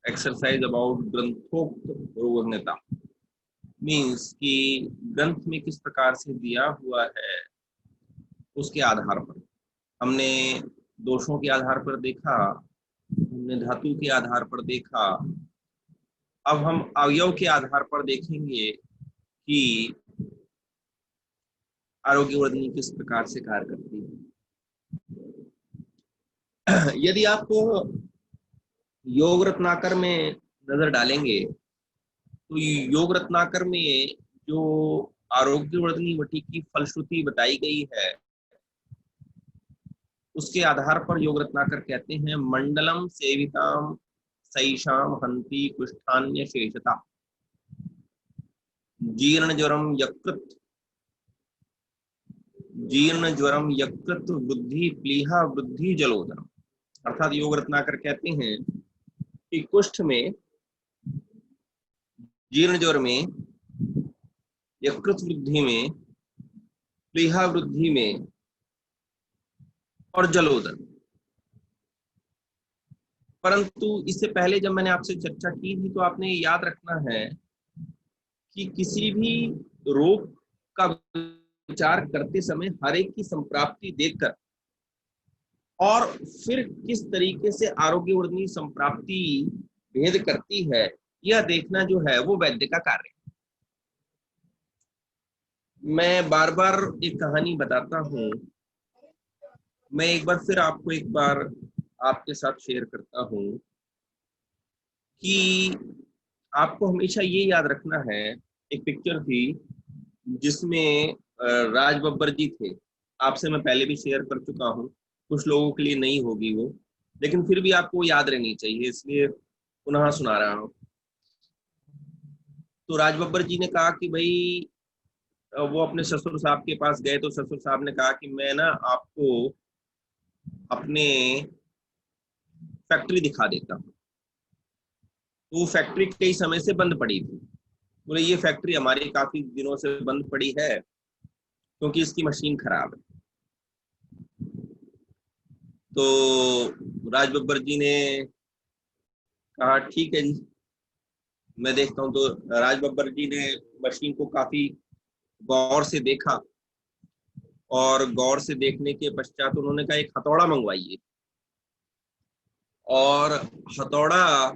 Exercise about ग्रंथोक्त रोगज्ञता, means कि ग्रंथ में किस प्रकार से दिया हुआ है उसके आधार पर हमने दोषों के आधार पर देखा, हमने धातु के आधार पर देखा। अब हम अवयव के आधार पर देखेंगे कि आरोग्यवर्धिनी किस प्रकार से कार्य करती है। यदि आप योग रत्नाकर में नजर डालेंगे तो योग रत्नाकर में जो आरोग्यवर्धिनी वटी की फलश्रुति बताई गई है उसके आधार पर योग रत्नाकर कहते हैं मंडलम सेविताम सैषाम हंति कुष्ठान्य शेषता जीर्ण ज्वरम यकृत वृद्धि प्लीहा वृद्धि जलोदरम। अर्थात योग रत्नाकर कहते हैं कि कुष्ठ में, जीर्ण ज्वर में, यकृत वृद्धि में, प्लीहा वृद्धि में और जलोदर। परंतु इससे पहले जब मैंने आपसे चर्चा की थी तो आपने याद रखना है कि किसी भी रोग का विचार करते समय हर एक की संप्राप्ति देखकर और फिर किस तरीके से आरोग्यवर्धिनी संप्राप्ति भेद करती है यह देखना जो है वो वैद्य का कार्य है। मैं बार बार एक कहानी बताता हूं, मैं एक बार फिर आपको एक बार आपके साथ शेयर करता हूं कि आपको हमेशा ये याद रखना है। एक पिक्चर थी जिसमें राज बब्बर जी थे, आपसे मैं पहले भी शेयर कर चुका हूं, कुछ लोगों के लिए नहीं होगी वो, लेकिन फिर भी आपको याद रहनी चाहिए इसलिए पुनः सुना रहा हूं। तो राज बब्बर जी ने कहा कि भाई वो अपने ससुर साहब के पास गए तो ससुर साहब ने कहा कि मैं ना आपको अपने फैक्ट्री दिखा देता हूँ। तो वो फैक्ट्री कई समय से बंद पड़ी थी। बोले ये फैक्ट्री हमारी काफी दिनों से बंद पड़ी है क्योंकि इसकी मशीन खराब है। तो राज बब्बर जी ने कहा ठीक है जी मैं देखता हूँ। तो राज बब्बर जी ने मशीन को काफी गौर से देखा और गौर से देखने के पश्चात उन्होंने कहा एक हथौड़ा मंगवाइए, और हथौड़ा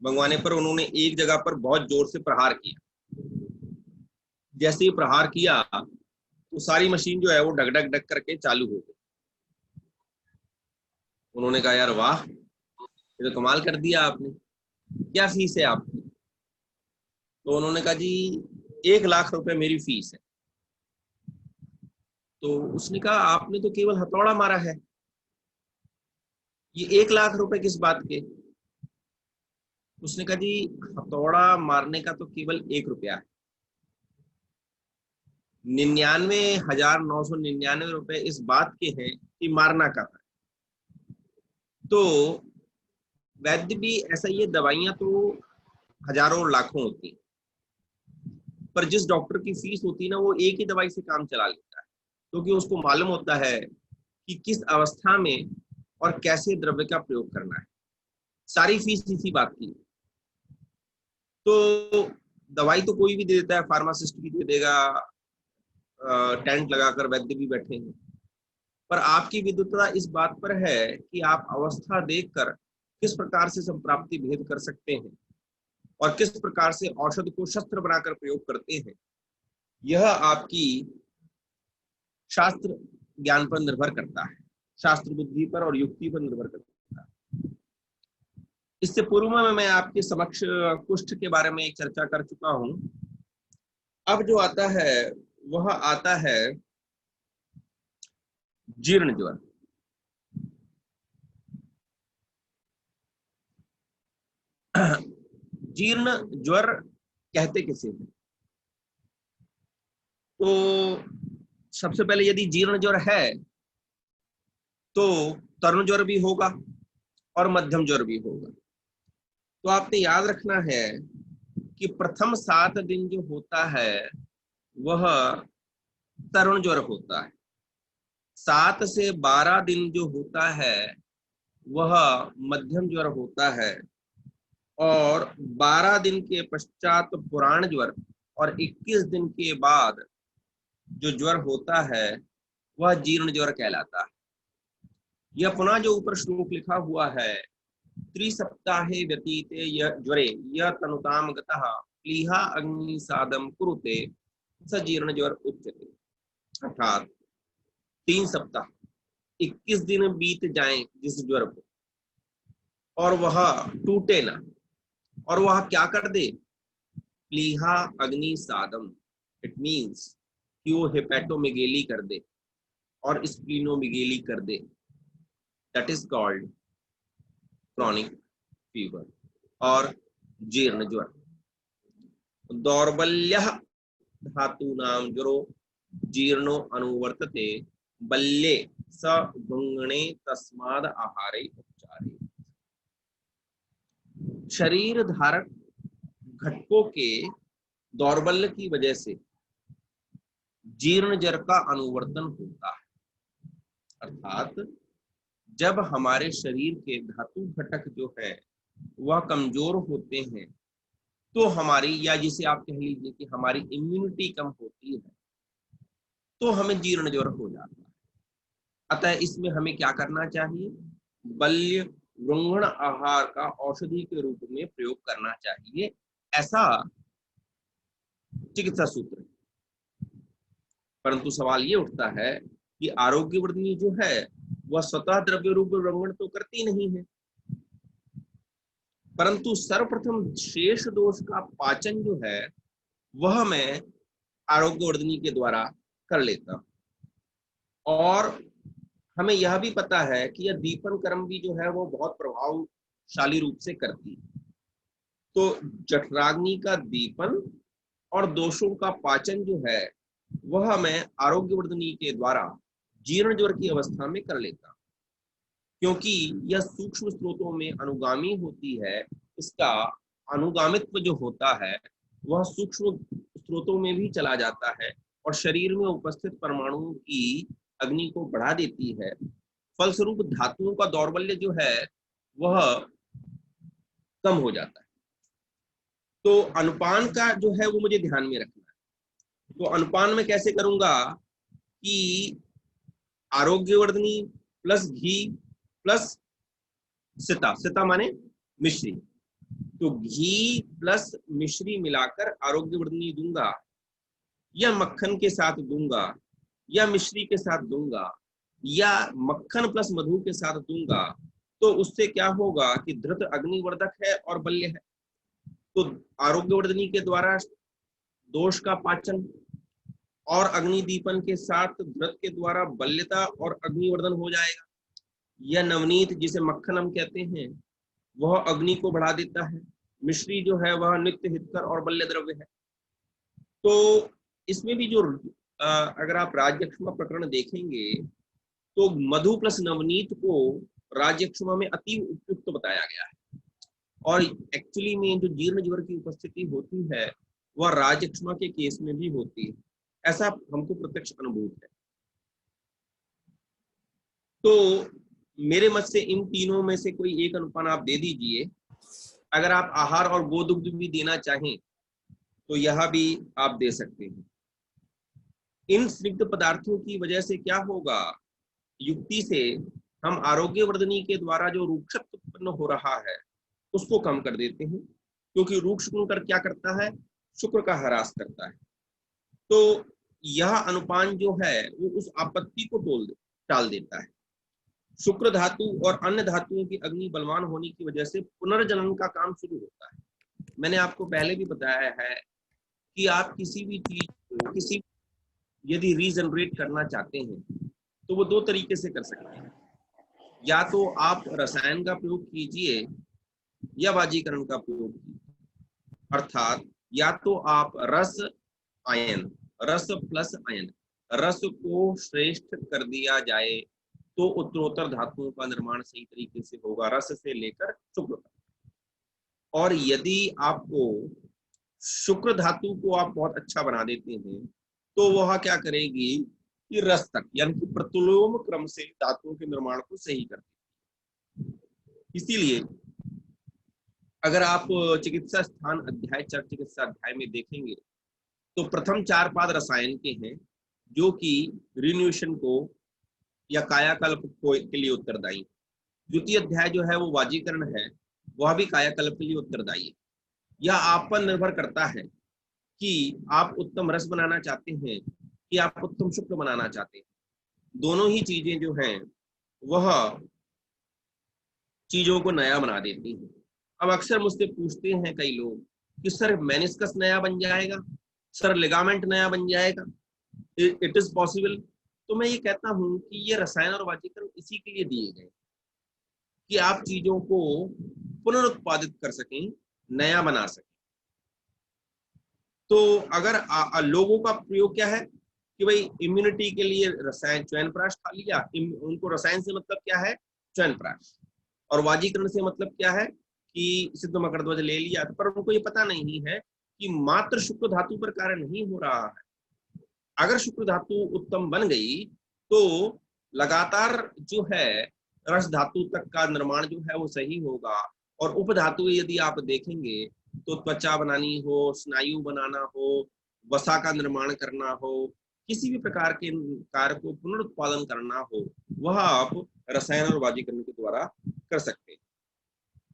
मंगवाने पर उन्होंने एक जगह पर बहुत जोर से प्रहार किया। जैसे ही प्रहार किया तो सारी मशीन जो है वो ढक ढक ढक करके चालू हो गई। उन्होंने कहा यार वाह ये तो कमाल कर दिया आपने, क्या फीस है आपकी? तो उन्होंने कहा जी 1 लाख रुपए मेरी फीस है। तो उसने कहा आपने तो केवल हथौड़ा मारा है, ये 1 लाख रुपए किस बात के? उसने कहा जी हथौड़ा मारने का तो केवल 1 रुपया है, 99,999 रुपए इस बात के हैं कि मारना का है। तो वैद्य भी ऐसा ही है, दवाइयां तो हजारों और लाखों होती हैं, पर जिस डॉक्टर की फीस होती है ना वो एक ही दवाई से काम चला लेता है क्योंकि उसको मालूम होता है कि किस अवस्था में और कैसे द्रव्य का प्रयोग करना है। सारी फीस इसी बात की। तो दवाई तो कोई भी दे देता है, फार्मासिस्ट भी दे देगा, टेंट लगाकर वैद्य भी बैठे हैं, पर आपकी विद्वता इस बात पर है कि आप अवस्था देखकर किस प्रकार से संप्राप्ति भेद कर सकते हैं और किस प्रकार से औषध को शस्त्र बनाकर प्रयोग करते हैं। यह आपकी शास्त्र ज्ञान पर निर्भर करता है, शास्त्र बुद्धि पर और युक्ति पर निर्भर करता है। इससे पूर्व में मैं आपके समक्ष कुष्ठ के बारे में एक चर्चा कर चुका हूं। अब जो आता है वह आता है जीर्ण ज्वर। जीर्ण ज्वर कहते किसे हैं? तो सबसे पहले यदि जीर्ण ज्वर है तो तरुण ज्वर भी होगा और मध्यम ज्वर भी होगा। तो आपने याद रखना है कि प्रथम 7 दिन जो होता है वह तरुण ज्वर होता है, 7 से 12 दिन जो होता है वह मध्यम ज्वर होता है, और 12 दिन के पश्चात पुराण ज्वर और 21 दिन के बाद जो ज्वर होता है वह जीर्ण ज्वर कहलाता है। यह पुनः जो ऊपर श्लोक लिखा हुआ है, त्रिसप्ताहे व्यतीते ज्वरे यह तनुताम गतः प्लीहा अग्नि सादम कुरुते स जीर्ण ज्वर उच्यते। अर्थात 3 सप्ताह 21 दिन बीत जाएं जिस ज्वर को, और वह टूटे ना, और वह क्या कर दे, प्लीहा अग्नि सादम, इट मीन्स कि वो हेपेटोमेगेली कर दे और स्प्लीनोमेगेली कर दे, that is called chronic fever और जीर्ण ज्वर। दौर्बल्य धातु नाम ज्वरो जीर्णो अनुवर्तते बल्ये स भृंगणे तस्माद आहारे उपचारे। शरीर धारक घटकों के दौर्बल्य की वजह से जीर्ण जर का अनुवर्तन होता है। अर्थात जब हमारे शरीर के धातु घटक जो है वह कमजोर होते हैं, तो हमारी, या जिसे आप कह लीजिए कि हमारी इम्यूनिटी कम होती है, तो हमें जीर्ण ज्वर हो जाता है। अतः इसमें हमें क्या करना चाहिए, बल्य वृंगण आहार का औषधि के रूप में प्रयोग करना चाहिए, ऐसा चिकित्सा सूत्र है। परंतु सवाल ये उठता है कि आरोग्यवर्धिनी जो है वह स्वतः द्रव्य रूप वृंगण तो करती नहीं है, परंतु सर्वप्रथम शेष दोष का पाचन जो है वह मैं आरोग्यवर्धिनी के द्वारा कर लेता हूं। और हमें यह भी पता है कि यह दीपन कर्म भी जो है वो बहुत प्रभावशाली रूप से करती है। तो जठराग्नि का दीपन और दोषों का पाचन जो है वह मैं आरोग्यवर्धिनी के द्वारा जीर्ण ज्वर की अवस्था में कर लेता हूं, क्योंकि यह सूक्ष्म स्रोतों में अनुगामी होती है। इसका अनुगामित्व जो होता है वह सूक्ष्म स्रोतों में भी चला जाता है और शरीर में उपस्थित परमाणुओं की अग्नि को बढ़ा देती है। फलस्वरूप धातुओं का दौर्बल्य जो है वह कम हो जाता है। तो अनुपान का जो है वो मुझे ध्यान में रखना है। तो अनुपान में कैसे करूंगा कि आरोग्यवर्धनी प्लस घी प्लस सिता, सिता माने मिश्री, तो घी प्लस मिश्री मिलाकर आरोग्यवर्धनी दूंगा, या मक्खन के साथ दूंगा, या मिश्री के साथ दूंगा, या मक्खन प्लस मधु के साथ दूंगा, तो उससे क्या होगा कि धृत अग्निवर्धक है और बल्य है। तो आरोग्यवर्धनी के द्वारा दोष का पाचन और अग्निदीपन के साथ धृत के द्वारा बल्यता और अग्निवर्धन हो जाएगा। यह नवनीत जिसे मक्खन हम कहते हैं वह अग्नि को बढ़ा देता है। मिश्री जो है वह नित्य हितकर और बल्य द्रव्य है। तो इसमें भी जो अगर आप राज्यक्षमा प्रकरण देखेंगे तो मधु प्लस नवनीत को राज्यक्षमा में अति उपयुक्त बताया गया है। और एक्चुअली में जो जीर्ण ज्वर की उपस्थिति होती है वह राज्यक्षमा के केस में भी होती है, ऐसा हमको प्रत्यक्ष अनुभूत है। तो मेरे मत से इन तीनों में से कोई एक अनुपान आप दे दीजिए। अगर आप आहार और गोदुग्ध भी देना चाहें तो यह भी आप दे सकते हैं। इन स्निग्ध पदार्थों की वजह से क्या होगा, युक्ति से हम आरोग्यवर्धनी के द्वारा जो रूक्षत्व उत्पन्न हो रहा है उसको कम कर देते हैं, क्योंकि रूक्ष गुणकर क्या करता है, शुक्र का ह्रास करता है। तो यह अनुपान जो है वो उस आपत्ति को टाल देता है। शुक्र धातु और अन्य धातुओं की अग्नि बलवान होने की वजह से पुनर्जनन का काम शुरू होता है। मैंने आपको पहले भी बताया है कि आप किसी भी चीज को यदि रीजनरेट करना चाहते हैं तो वो दो तरीके से कर सकते हैं। या तो आप रसायन का प्रयोग कीजिए या वाजीकरण का प्रयोग कीजिए। अर्थात या तो आप रस आयन, रस प्लस आयन, रस को श्रेष्ठ कर दिया जाए तो उत्तरोत्तर धातुओं का निर्माण सही तरीके से होगा, रस से लेकर शुक्र तक। और यदि आपको शुक्र धातु को आप बहुत अच्छा बना देते हैं तो वह क्या करेगी कि रस तक, यानी कि प्रतिलोम क्रम से धातुओं के निर्माण को सही कर देगी। इसीलिए अगर आप चिकित्सा स्थान अध्याय चर चिकित्सा अध्याय में देखेंगे तो प्रथम 4 पाद रसायन के हैं जो कि रिन्यूएशन को या कायाकल्प के लिए उत्तरदायी। द्वितीय अध्याय जो है वो वाजीकरण है, वह भी कायाकल्प के लिए उत्तरदायी है। यह आप पर निर्भर करता है कि आप उत्तम रस बनाना चाहते हैं कि आप उत्तम शुक्र बनाना चाहते हैं। दोनों ही चीजें जो हैं वह चीजों को नया बना देती हैं। अब अक्सर मुझसे पूछते हैं कई लोग कि सर मेनिस्कस नया बन जाएगा, सर लिगामेंट नया बन जाएगा, इट इज पॉसिबल। तो मैं ये कहता हूं कि ये रसायन और वाजीकरण इसी के लिए दिए गए कि आप चीजों को पुनरुत्पादित कर सकें, नया बना सकें। तो अगर लोगों का प्रयोग क्या है कि भाई इम्यूनिटी के लिए रसायन च्यवनप्राश खा लिया, उनको रसायन से मतलब क्या है, च्यवनप्राश, और वाजीकरण से मतलब क्या है कि सिद्ध मकरध्वज ले लिया, पर उनको ये पता नहीं है कि मात्र शुक्र धातु पर कार्य नहीं हो रहा है। अगर शुक्र धातु उत्तम बन गई तो लगातार जो है रस धातु तक का निर्माण जो है वो सही होगा। और उप धातु यदि आप देखेंगे तो त्वचा बनानी हो, स्नायु बनाना हो, वसा का निर्माण करना हो, किसी भी प्रकार के कार्य को पुनरुत्पादन करना हो, वह आप रसायन और वाजीकरण के द्वारा कर सकते हैं।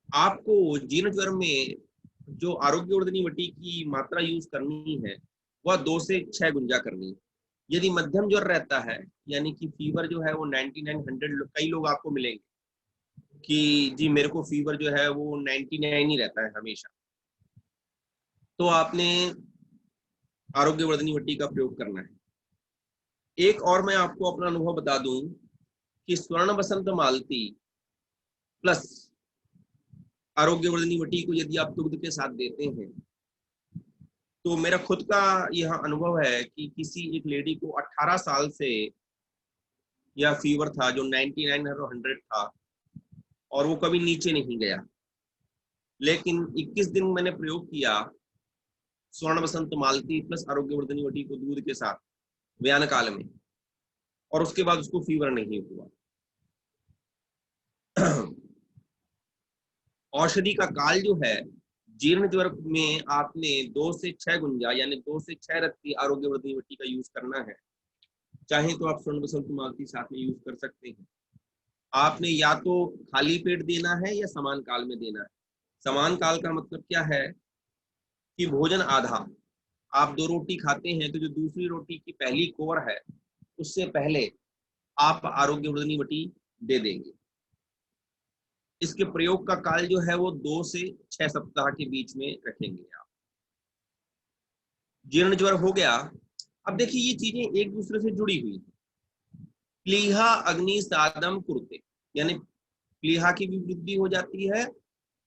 आपको जीर्ण ज्वर में जो आरोग्यवर्धनी वटी की मात्रा यूज करनी है वह 2 से 6 गुंजा करनी है। यदि मध्यम ज्वर रहता है यानी कि फीवर जो है वो 99-100, कई लोग आपको मिलेंगे कि जी मेरे को फीवर जो है वो 99 ही रहता है हमेशा, तो आपने आरोग्यवर्धनी वटी का प्रयोग करना है। एक और मैं आपको अपना अनुभव बता दूं कि स्वर्ण बसंत मालती प्लस आरोग्यवर्धनी वटी को यदि आप दुग्ध के साथ देते हैं तो मेरा खुद का यह अनुभव है कि किसी एक लेडी को 18 साल से यह फीवर था जो 99 और 100 था और वो कभी नीचे नहीं गया, लेकिन 21 दिन मैंने प्रयोग किया स्वर्ण बसंत मालती प्लस आरोग्यवर्धनी वटी को दूध के साथ व्यान काल में, और उसके बाद उसको फीवर नहीं हुआ। औषधि का काल जो है जीर्ण ज्वर में आपने 2 से 6 गुंजा यानी 2 से 6 रत्ती आरोग्यवर्धनी वटी का यूज करना है। चाहे तो आप स्वर्ण बसंत मालती साथ में यूज कर सकते हैं। आपने या तो खाली पेट देना है या समान काल में देना है। समान काल का मतलब क्या है कि भोजन आधा, आप 2 रोटी खाते हैं तो जो दूसरी रोटी की पहली कोर है उससे पहले आप आरोग्यवर्धनी वटी दे देंगे। इसके प्रयोग का काल जो है वो 2 से 6 सप्ताह के बीच में रखेंगे आप। जीर्ण ज्वर हो गया। अब देखिए ये चीजें एक दूसरे से जुड़ी हुई है। प्लीहा अग्नि सादम कुरुते, यानी प्लीहा की भी वृद्धि हो जाती है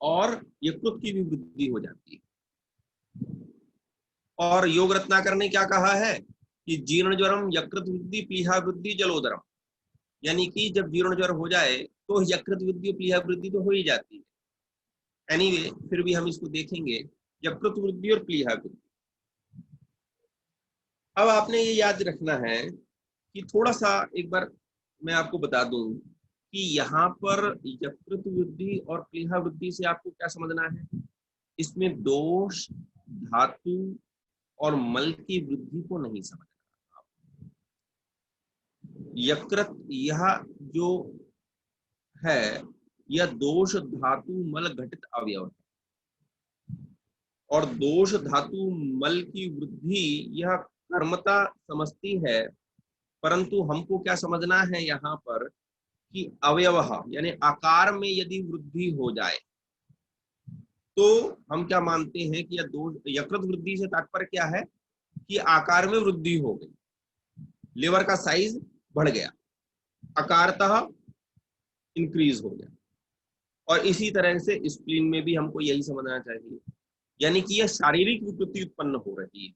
और यकृत की भी वृद्धि हो जाती है। और योग रत्नाकर ने क्या कहा है कि जीर्ण ज्वरम यकृत वृद्धि प्लीहा वृद्धि जलोदरम, यानी कि जब जीर्ण ज्वर हो जाए तो यकृत वृद्धि और प्लीहा वृद्धि तो हो ही जाती है। एनीवे फिर भी हम इसको देखेंगे, यकृत वृद्धि और प्लीहा वृद्धि। अब आपने ये याद रखना है कि थोड़ा सा एक बार मैं आपको बता दूं कि यहाँ पर यकृत वृद्धि और प्लीहा वृद्धि से आपको क्या समझना है, इसमें दोष धातु और मल की वृद्धि को नहीं समझना। यकृत यह जो है यह दोष धातु मल घटित अवयव है, और दोष धातु मल की वृद्धि यह कर्मता समझती है, परंतु हमको क्या समझना है यहाँ पर कि अवयव यानी आकार में यदि वृद्धि हो जाए तो हम क्या मानते हैं कि यह दोष, यकृत वृद्धि से तात्पर्य क्या है कि आकार में वृद्धि हो गई, लिवर का साइज बढ़ गया, आकारतः इंक्रीज हो गया। और इसी तरह से स्प्लीन में भी हमको यही समझना चाहिए, यानी कि यह शारीरिक विकृति उत्पन्न हो रही है।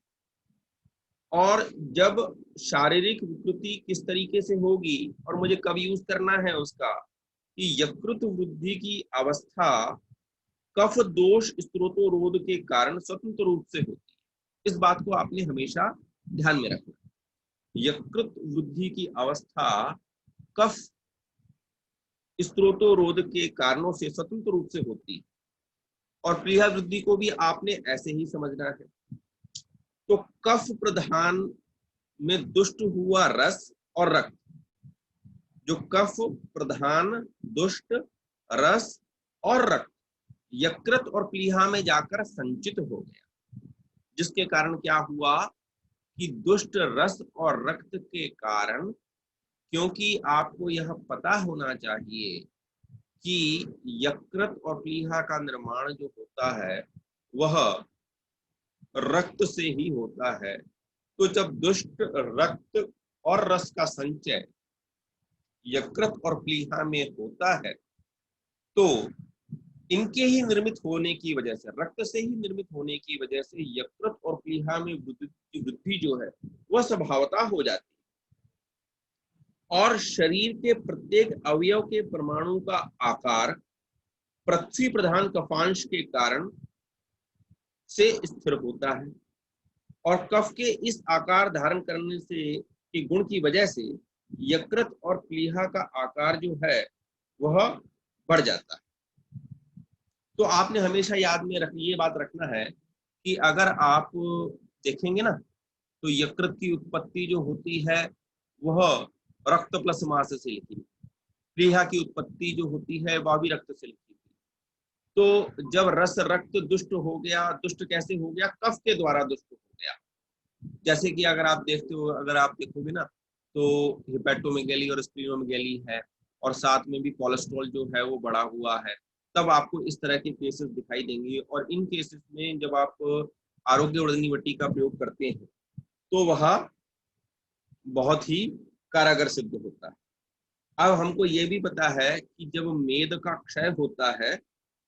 और जब शारीरिक विकृति किस तरीके से होगी और मुझे कब यूज करना है उसका, कि यकृत वृद्धि की अवस्था कफ दोष स्त्रोतोरोध के कारण स्वतंत्र रूप से होती है। इस बात को आपने हमेशा ध्यान में रखना। यकृत वृद्धि की अवस्था कफ स्त्रोतोरोध के कारणों से स्वतंत्र रूप से होती है, और प्लीहा वृद्धि को भी आपने ऐसे ही समझना है। तो कफ प्रधान में दुष्ट हुआ रस और रक्त, जो कफ प्रधान दुष्ट रस और रक्त यकृत और प्लीहा में जाकर संचित हो गया, जिसके कारण क्या हुआ कि दुष्ट रस और रक्त के कारण, क्योंकि आपको यह पता होना चाहिए कि यकृत और प्लीहा का निर्माण जो होता है वह रक्त से ही होता है। तो जब दुष्ट रक्त और रस का संचय यकृत और प्लीहा में होता है, तो इनके ही निर्मित होने की वजह से, रक्त से ही निर्मित होने की वजह से यकृत और प्लीहा में वृद्धि जो है वह स्वभावतः हो जाती है, और शरीर के प्रत्येक अवयव के परमाणु का आकार पृथ्वी प्रधान कफांश के कारण से स्थिर होता है, और कफ के इस आकार धारण करने से की गुण की वजह से यकृत और प्लीहा का आकार जो है वह बढ़ जाता है। तो आपने हमेशा याद में ये बात रखना है कि अगर आप देखेंगे ना, तो यकृत की उत्पत्ति जो होती है वह रक्त प्लस मांस से लिखी थी, प्लीहा की उत्पत्ति जो होती है वह भी रक्त से लिखी थी। तो जब रस रक्त दुष्ट हो गया, दुष्ट कैसे हो गया? कफ के द्वारा दुष्ट हो गया। जैसे कि अगर आप देखोगे ना, तो हिपेटोमेगैली और स्प्लीनोमेगैली है, और साथ में भी कोलेस्ट्रॉल जो है वो बढ़ा हुआ है, तब आपको इस तरह के केसेस दिखाई देंगे। और इन केसेस में जब आप आरोग्यवर्धनी वटी का प्रयोग करते हैं तो वह बहुत ही कारगर सिद्ध होता है। अब हमको ये भी पता है कि जब मेद का क्षय होता है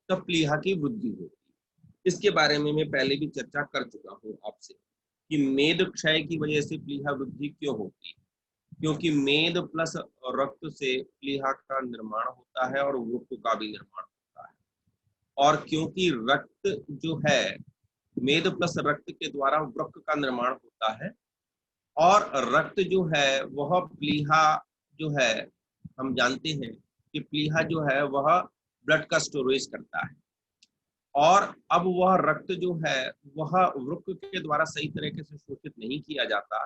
तब प्लीहा की वृद्धि होती है। इसके बारे में मैं पहले भी चर्चा कर चुका हूँ आपसे कि मेद क्षय की वजह से प्लीहा वृद्धि क्यों होती है, क्योंकि मेद प्लस रक्त से प्लीहा का निर्माण होता है और वृक्क का भी निर्माण होता है। और क्योंकि रक्त जो है, मेद प्लस रक्त के द्वारा वृक्क का निर्माण होता है, और रक्त जो है वह प्लीहा जो है, हम जानते हैं कि प्लीहा जो है वह ब्लड का स्टोरेज करता है, और अब वह रक्त जो है वह वृक्क के द्वारा सही तरीके से शोषित नहीं किया जाता,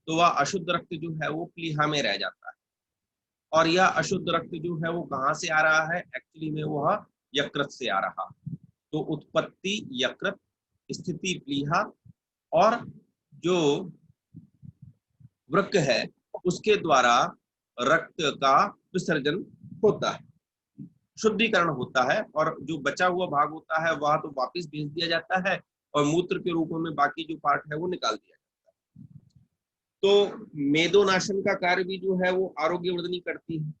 तो वह अशुद्ध रक्त जो है वो प्लीहा में रह जाता है। और यह अशुद्ध रक्त जो है वो कहाँ से आ रहा है? एक्चुअली में वह यकृत से आ रहा है। तो उत्पत्ति यकृत, स्थिति प्लीहा, और जो वृक्क है उसके द्वारा रक्त का विसर्जन होता है, शुद्धिकरण होता है, और जो बचा हुआ भाग होता है वह तो वापस भेज दिया जाता है, और मूत्र के रूप में बाकी जो पार्ट है वो निकाल दिया जाता है। तो मेदोनाशन का कार्य भी जो है वो आरोग्यवर्धनी करती है,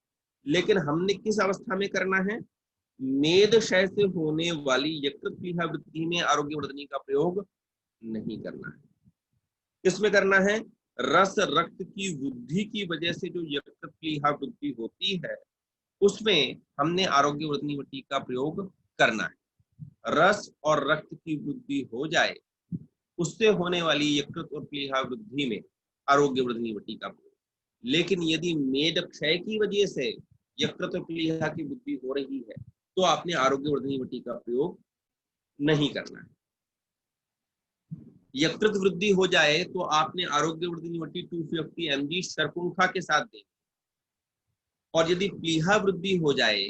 लेकिन हमने किस अवस्था में करना है? मेद क्षय से होने वाली यकृत प्लीहा वृद्धि में आरोग्यवर्धनी का प्रयोग नहीं करना है। किसमें करना है? रस रक्त की वृद्धि की वजह से जो यकृत प्लीहा वृद्धि होती है उसमें हमने आरोग्यवर्धनी वटी का प्रयोग करना है। रस और रक्त की वृद्धि हो जाए, उससे होने वाली यकृत और प्लीहा वृद्धि में आरोग्यवर्धनी वटी का प्रयोग। लेकिन यदि मेद क्षय की वजह से यकृत और प्लीहा की वृद्धि हो रही है तो आपने आरोग्यवर्धनी वटी का प्रयोग नहीं करना है। यकृत वृद्धि हो जाए तो आपने आरोग्यवर्धनी वटी 250 mg शर्पुंखा के साथ दें, और यदि प्लीहा वृद्धि हो जाए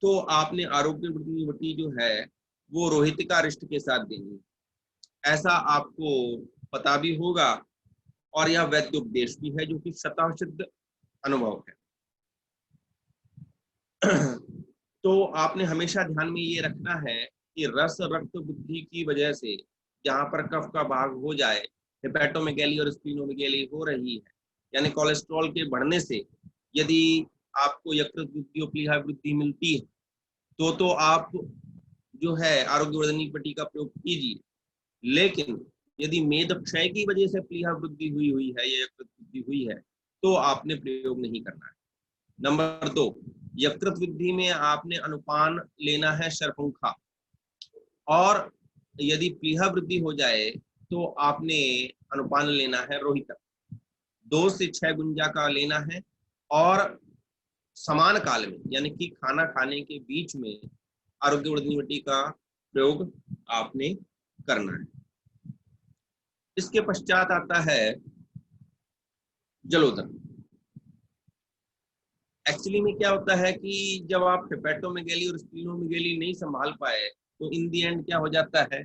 तो आपने आरोग्यवर्धनी वटी जो है वो रोहितिका अरिष्ट के साथ देनी। ऐसा आपको पता भी होगा, और यह वैद्य उपदेश भी है जो कि स्वतः सिद्ध अनुभव है। तो आपने हमेशा ध्यान में ये रखना है कि रस रक्त वृद्धि की वजह से जहां पर कफ का भाग हो जाए, हेपेटोमेगैली और स्प्लीनोमेगैली हो रही है, यानी कोलेस्ट्रॉल के बढ़ने से यदि आपको यकृत वृद्धि और प्लीहा वृद्धि मिलती है तो आप जो है आरोग्यवर्धनी वटी का प्रयोग कीजिए। लेकिन यदि मेद क्षय की वजह से प्लीहा वृद्धि हुई है या यकृत वृद्धि हुई है तो आपने प्रयोग नहीं करना है। नंबर 2, यकृत वृद्धि में आपने अनुपान लेना है शर्पुंखा, और यदि प्लीहा वृद्धि हो जाए तो आपने अनुपान लेना है रोहितक। 2 से 6 गुंजा का लेना है, और समान काल में यानी कि खाना खाने के बीच में आरोग्यवर्धनी वटी का प्रयोग आपने करना है। इसके पश्चात आता है जलोदर। एक्चुअली में क्या होता है कि जब आप हेपेटोमेगैली और स्प्लीनोमेगैली नहीं संभाल पाए तो इन दी एंड क्या हो जाता है,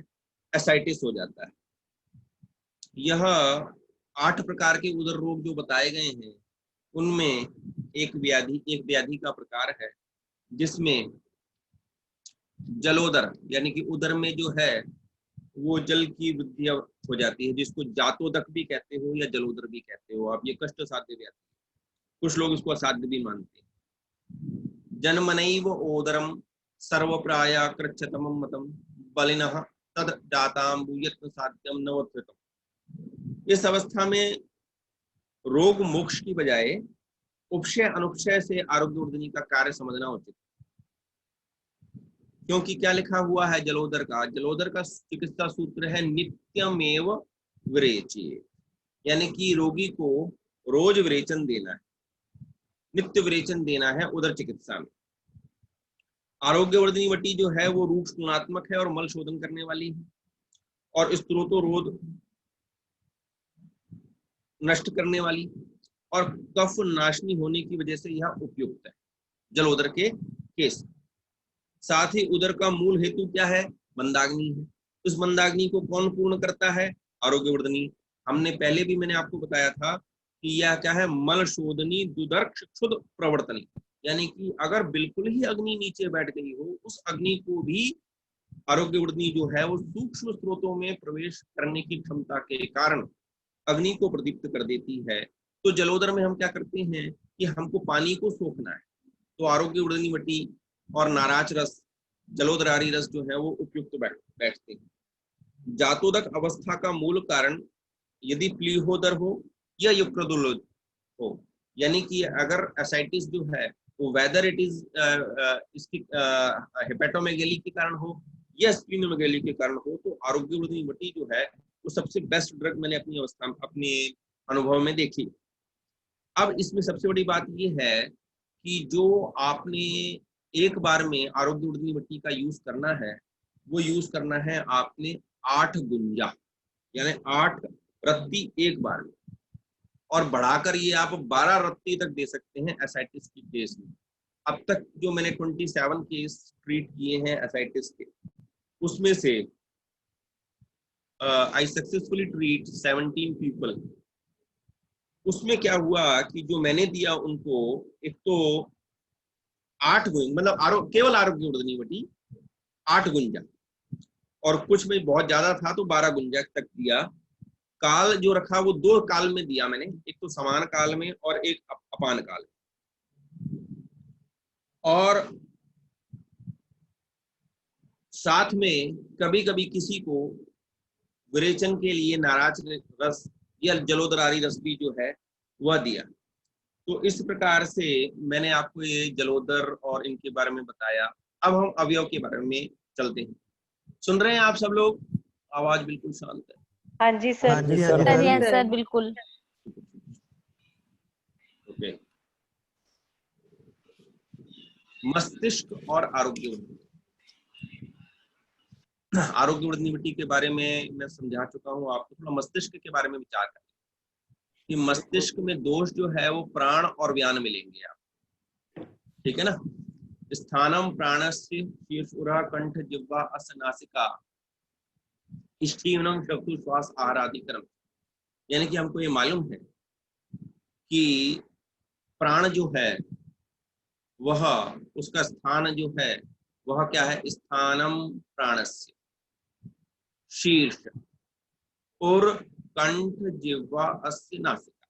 एसाइटिस हो जाता है। यह 8 प्रकार के उदर रोग जो बताए गए हैं उनमें एक व्याधि का प्रकार है जिसमें जलोदर यानी कि उदर में जो है वो जल की वृद्धि हो जाती है, जिसको जातोदक भी कहते हो या जलोदर भी कहते हो आप। ये कष्ट साध्य व्याधि, कुछ लोग इसको असाध्य भी मानते हैं। जन्मनैव ओदरम सर्वप्राया कृच्छतमं मतम बलिनः तद दाताम्बुयत्न साध्यम नवत्रितम। इस अवस्था में रोग मोक्ष की बजाय उपक्षय अनुक्षय से आरोग्यवर्धनी का कार्य समझना उचित, क्योंकि क्या लिखा हुआ है जलोदर का चिकित्सा सूत्र है नित्यमेव विरेचयेत्, यानी कि रोगी को रोज विरेचन देना है, नित्य विरेचन देना है उदर चिकित्सा में। आरोग्यवर्धनी वटी जो है वो रूक्ष गुणात्मक है और मल शोधन करने वाली है और स्त्रोतोरोध नष्ट करने वाली और कफ नाशनी होने की वजह से यह उपयुक्त है जलोदर के केस। साथ ही उदर का मूल हेतु क्या है, मंदाग्नि है। उस मंदाग्नि को कौन पूर्ण करता है, आरोग्यवर्धनी। हमने पहले भी मैंने आपको बताया था कि यह क्या है, मल शोधनी दुदर्क्ष क्षुद प्रवर्तनी, यानी कि अगर बिल्कुल ही अग्नि नीचे बैठ गई हो उस अग्नि को भी आरोग्यवर्धनी जो है वो सूक्ष्म स्रोतों में प्रवेश करने की क्षमता के कारण अग्नि को प्रदीप्त कर देती है। तो जलोदर में हम क्या करते हैं कि हमको पानी को सोखना है, तो आरोग्यवर्धनी वटी और नाराज रस, जलोदरारी रस जो है वो उपयुक्त बैठते हैं। जातोदक अवस्था का मूल कारण यदि प्लीहोदर हो या युक्रोदुलोद हो, यानी कि अगर एसाइटिस जो है वो वेदर इट इज इसकी हेपेटोमेगैली के कारण हो या स्प्लीनोमेगैली के कारण हो, तो आरोग्यवर्धनी वटी जो है वो सबसे बेस्ट ड्रग मैंने अपने अनुभव में देखी। अब इसमें सबसे बड़ी बात ये है कि जो आपने एक बार में आरोग्यवर्धनी वटी का यूज करना है वो यूज करना है आपने 8 गुंजा, यानी 8 रत्ती एक बार में, और बढ़ाकर ये आप 12 रत्ती तक दे सकते हैं एसाइटिस की केस में। अब तक जो मैंने 27 केस ट्रीट किए हैं एसाइटिस के, उसमें से आई सक्सेसफुली ट्रीट 17 पीपल। उसमें क्या हुआ कि जो मैंने दिया उनको, एक तो 8 गुंजा, मतलब केवल आरोग्यवर्धनी वटी 8 गुंजा, और कुछ में बहुत ज्यादा था तो 12 गुंजा तक दिया। काल जो रखा वो 2 काल में दिया मैंने, एक तो समान काल में और एक अपान काल में। और साथ में कभी कभी किसी को विरेचन के लिए नाराज रस या जलोदरारी रस भी जो है वह दिया। तो इस प्रकार से मैंने आपको ये जलोदर और इनके बारे में बताया। अब हम अवयव के बारे में चलते हैं। सुन रहे हैं आप सब लोग? आवाज बिल्कुल शांत है। हाँ जी सर। हाँ जी सर। यस सर, बिल्कुल। ओके। मस्तिष्क और आरोग्यवर्धनी। आरोग्यवर्धनी वटी के बारे में मैं समझा चुका हूँ आपको। थोड़ा मस्तिष्क के बारे में विचार करें कि मस्तिष्क में दोष जो है वो प्राण और व्यान मिलेंगे आप, ठीक है ना। स्थानम प्राणस्य शीर्षुरा कंठ जिह्वा अस नासिका इष्टीवनम चक्षु श्वास आहार आदि कर्म, यानी कि हमको ये मालूम है कि प्राण जो है वह, उसका स्थान जो है वह क्या है, स्थानम प्राणस्य शीर्ष और कंठ जिह्वा अस्य नासिका,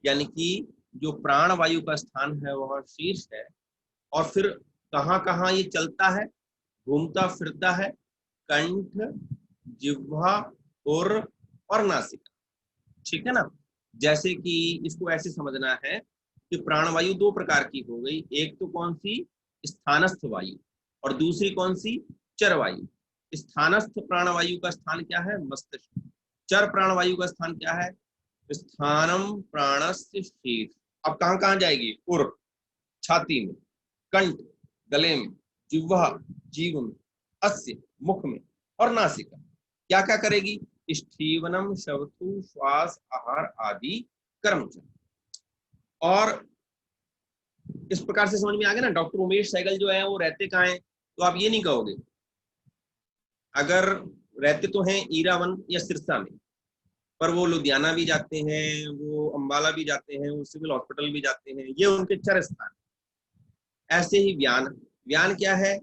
यानी कि जो प्राण वायु का स्थान है वह शीर्ष है। और फिर कहाँ कहाँ ये चलता है, घूमता फिरता है, कंठ जिह्वा और नासिका, ठीक है ना। जैसे कि इसको ऐसे समझना है कि प्राणवायु 2 प्रकार की हो गई, एक तो कौन सी, स्थानस्थ वायु, और दूसरी कौन सी, चर वायु। स्थानस्थ प्राणवायु का स्थान क्या है, मस्तिष्क। चर प्राणवायु का स्थान क्या है, स्थानम प्राणस्य शीर्ष। अब कहाँ कहाँ जाएगी, उर, छाती में, कंठ, गले में, जिह्वा, जीभ में, अस्य, मुख में और नासिका। क्या क्या करेगी? स्थीवनम, शवतु, श्वास, आहार आदि कर्म। और इस प्रकार से समझ में आ गया ना। डॉक्टर उमेश सहगल जो है वो रहते कहाँ हैं? तो आप ये नहीं कहोगे, अगर रहते तो हैं ईरावन या सिरसा में, पर वो लुधियाना भी जाते हैं, वो अंबाला भी जाते हैं, वो सिविल हॉस्पिटल भी जाते हैं, ये उनके चर स्थान। ऐसे ही व्यान, व्यान क्या है?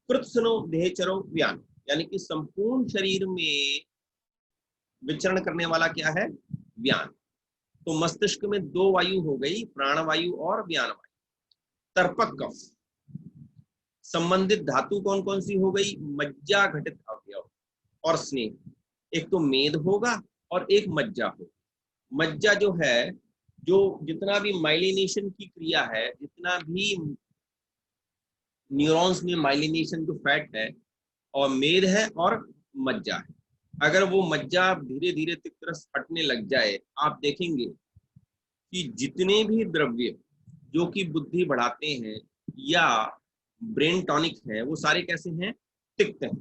कृत्सनो देहचरो व्यान, यानी कि संपूर्ण शरीर में विचरण करने वाला क्या है? व्यान। तो मस्तिष्क में दो वायु हो गई, प्राणवायु और व्यान वायु। तर्पक कफ, संबंधित धातु कौन कौन सी हो गई? मज्जा घटित अवयव और स्नेह। एक तो मेद होगा और एक मज्जा होगा। मज्जा जो है, जो जितना भी माइलिनेशन की क्रिया है, जितना भी न्यूरॉन्स में माइलिनेशन जो फैट है, और मेद है और मज्जा है। अगर वो मज्जा धीरे धीरे तिक्तरस हटने लग जाए, आप देखेंगे कि जितने भी द्रव्य जो कि बुद्धि बढ़ाते हैं या ब्रेन टॉनिक है, वो सारे कैसे हैं? तिक्त हैं।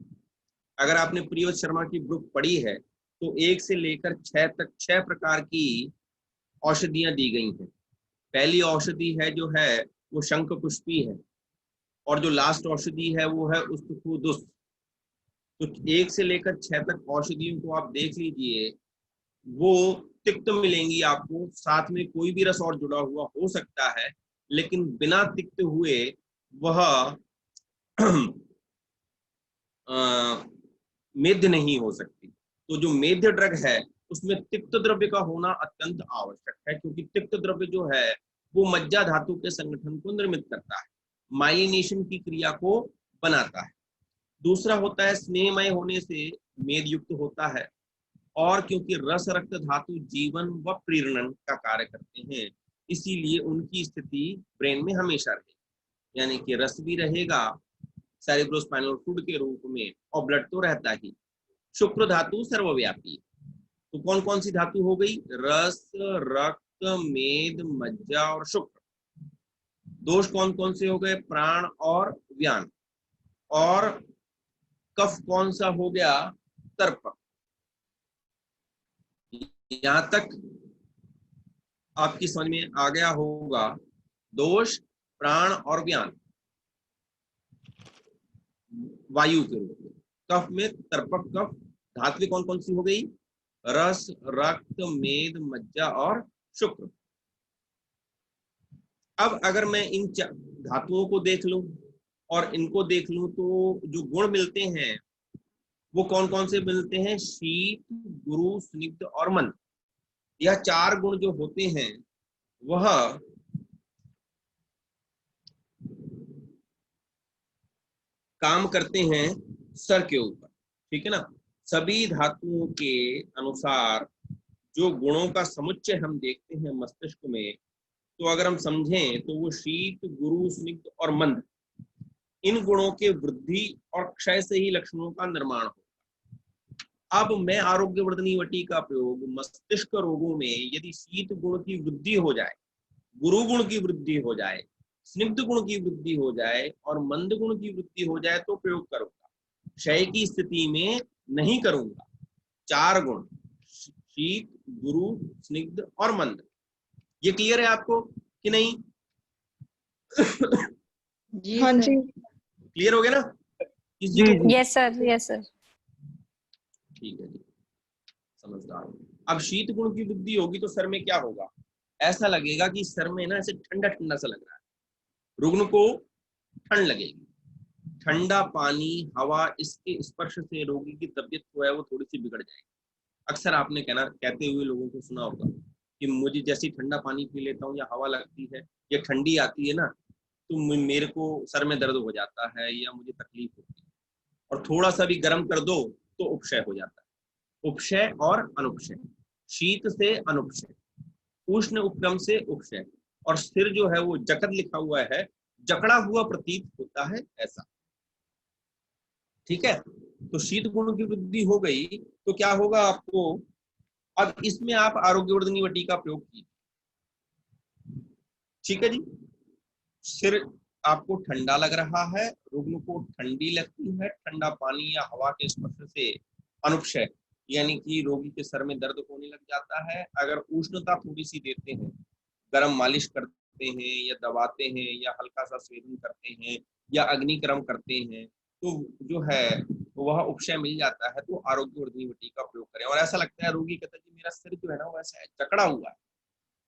अगर आपने प्रियोत शर्मा की बुक पढ़ी है तो 1 से लेकर 6 तक 6 प्रकार की औषधियां दी गई हैं। पहली औषधि है जो है वो शंख पुष्पी है, और जो लास्ट औषधि है वो है उस्तुखुदुस। तो 1 से लेकर 6 तक औषधियों को आप देख लीजिए, वो तिक्त मिलेंगी आपको। साथ में कोई भी रस और जुड़ा हुआ हो सकता है, लेकिन बिना तिक्त हुए वह मेद्य नहीं हो सकती। तो जो मेद्य ड्रग है उसमें तिक्त द्रव्य का होना अत्यंत आवश्यक है, क्योंकि तिक्त द्रव्य जो है वो मज्जा धातु के संगठन को निर्मित करता है, माइलिनेशन की क्रिया को बनाता है। दूसरा होता है स्नेहमय होने से मेद युक्त होता है, और क्योंकि रस रक्त धातु जीवन व प्रेरणन का कार्य करते हैं, इसीलिए उनकी स्थिति ब्रेन में हमेशा रहेगी। यानी कि रस भी रहेगा सेरेब्रोस्पाइनल फ्लूइड के रूप में, और ब्लड तो रहता ही। शुक्र धातु सर्वव्यापी। तो कौन कौन सी धातु हो गई? रस, रक्त, मेद, मज्जा और शुक्र। दोष कौन कौन से हो गए? प्राण और व्यान। और कफ कौन सा हो गया? तर्पक। यहां तक आपकी समझ में आ गया होगा। दोष, प्राण और व्यान वायु के रूप में। कफ में तर्पक कफ। धातु कौन कौन सी हो गई? रस, रक्त, मेद, मज्जा और शुक्र। अब अगर मैं इन धातुओं को देख लूं और इनको देख लूं, तो जो गुण मिलते हैं वो कौन कौन से मिलते हैं? शीत, गुरु, स्निग्ध और मंद। यह 4 गुण जो होते हैं वह काम करते हैं सर के ऊपर। ठीक है ना। सभी धातुओं के अनुसार जो गुणों का समुच्चय हम देखते हैं मस्तिष्क में, तो अगर हम समझें तो वो शीत, गुरु, स्निग्ध और मंद, इन गुणों के वृद्धि और क्षय से ही लक्षणों का निर्माण हो। अब मैं आरोग्यवर्धनी वटी का प्रयोग मस्तिष्क रोगों में यदि शीत गुण की वृद्धि हो जाए, गुरु गुण की वृद्धि हो जाए, स्निग्ध गुण की वृद्धि हो जाए और मंद गुण की वृद्धि हो जाए तो प्रयोग करूंगा। क्षय की स्थिति में नहीं करूंगा। 4 गुण, शीत, गुरु, स्निग्ध और मंद। ये क्लियर है आपको कि नहीं? जी हाँ जी। क्लियर हो गया ना? किसी को? Yes sir, yes sir. ठीक है जी, समझदार। अब शीत गुण की वृद्धि होगी तो सर में क्या होगा? ऐसा लगेगा कि सर में ना ऐसे ठंडा ठंडा सा लग रहा है, रुग्ण को ठंड लगेगी। ठंडा पानी, हवा, इसके स्पर्श से रोगी की तबीयत जो है वो थोड़ी सी बिगड़ जाएगी। अक्सर आपने कहते हुए लोगों को सुना होगा कि मुझे जैसे ठंडा पानी पी लेता हूँ या हवा लगती है या ठंडी आती है ना, तो मेरे को सर में दर्द हो जाता है या मुझे तकलीफ होती है। और थोड़ा सा भी गर्म कर दो तो उपक्षय हो जाता है। उपक्षय और अनुपक्षय, शीत से अनुपक्षय, उष्ण उपक्रम से उपक्षय, और स्थिर जो है वो जकड़ लिखा हुआ है, जकड़ा हुआ प्रतीत होता है ऐसा। ठीक है। तो शीत गुण की वृद्धि हो गई तो क्या होगा आपको? अब इसमें आप आरोग्यवर्धनी वटी का प्रयोग कीजिए। ठीक है जी। सिर आपको ठंडा लग रहा है, रुग्ण को ठंडी लगती है, ठंडा पानी या हवा के स्पर्श से अनुक्षय यानी कि रोगी के सर में दर्द होने लग जाता है। अगर उष्णता थोड़ी सी देते हैं, गर्म मालिश करते हैं या दबाते हैं या हल्का सा स्वेदन करते हैं या अग्निक्रम करते हैं तो जो है वह उपशय मिल जाता है। तो आरोग्यवर्धिनी वटी का प्रयोग करें। और ऐसा लगता है रोगी कहता है कि मेरा सिर जो है ना वैसा है, जकड़ा हुआ है,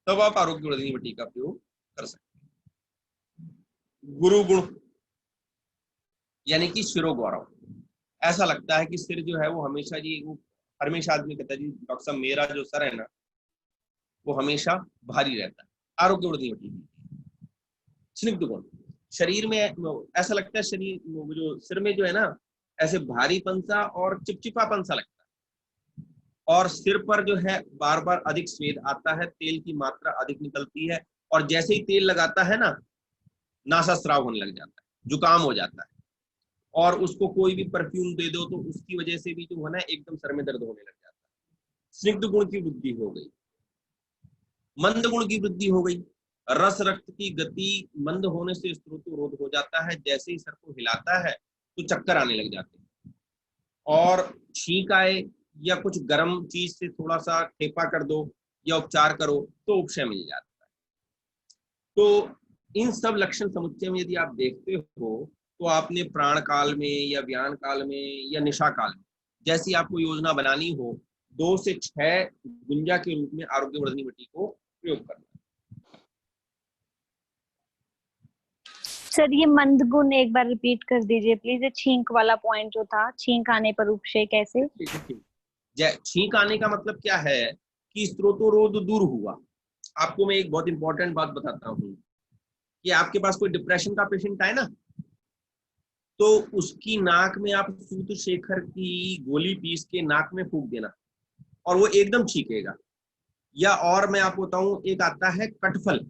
तब आप आरोग्यवर्धिनी वटी का प्रयोग कर सकते हैं। गुरु गुण यानी कि शिरो गौरव। ऐसा लगता है कि सिर जो है वो हमेशा जी, वो हमेशा आदमी कहता है जी डॉक्टर साहब मेरा जो सर है ना वो हमेशा भारी रहता है, आरोग्यवर्धिनी वटी। स्निग्ध गुण, शरीर में ऐसा लगता है, शरीर जो सिर में जो है ना ऐसे भारीपन सा और चिपचिपापन सा लगता है, और सिर पर जो है बार बार अधिक स्वेद आता है, तेल की मात्रा अधिक निकलती है, और जैसे ही तेल लगाता है ना नासा स्राव होने लग जाता है, जुकाम हो जाता है, और उसको कोई भी परफ्यूम दे दो तो उसकी वजह से भी जो है ना एकदम सर में दर्द होने लग जाता है। स्निग्ध गुण की वृद्धि हो गई, मंद गुण की वृद्धि हो गई। रस रक्त की गति मंद होने से स्त्रोतरोध हो जाता है, जैसे ही सर को हिलाता है तो चक्कर आने लग जाते हैं, और छींक आए या कुछ गर्म चीज से थोड़ा सा ठेपा कर दो या उपचार करो तो उपशय मिल जाता है। तो इन सब लक्षण समुच्चय में यदि आप देखते हो तो आपने प्राण काल में या व्यान काल में या निशा काल में जैसी आपको योजना बनानी हो 2 से 6 गुंजा के रूप में आरोग्यवर्धिनी वटी को प्रयोग करना। सर ये मंद गुण एक बार रिपीट कर दीजिए प्लीज, ये छींक वाला पॉइंट जो था, छींक आने पर उपशय कैसे? छींक आने का मतलब क्या है कि स्त्रोतरोध दूर हुआ। आपको मैं एक बहुत इंपॉर्टेंट बात बताता हूँ कि आपके पास कोई डिप्रेशन का पेशेंट आए ना तो उसकी नाक में आप सूत शेखर की गोली पीस के नाक में फूंक देना और वो एकदम छींकेगा। या और मैं आपको बताऊं, एक आता है कटफल,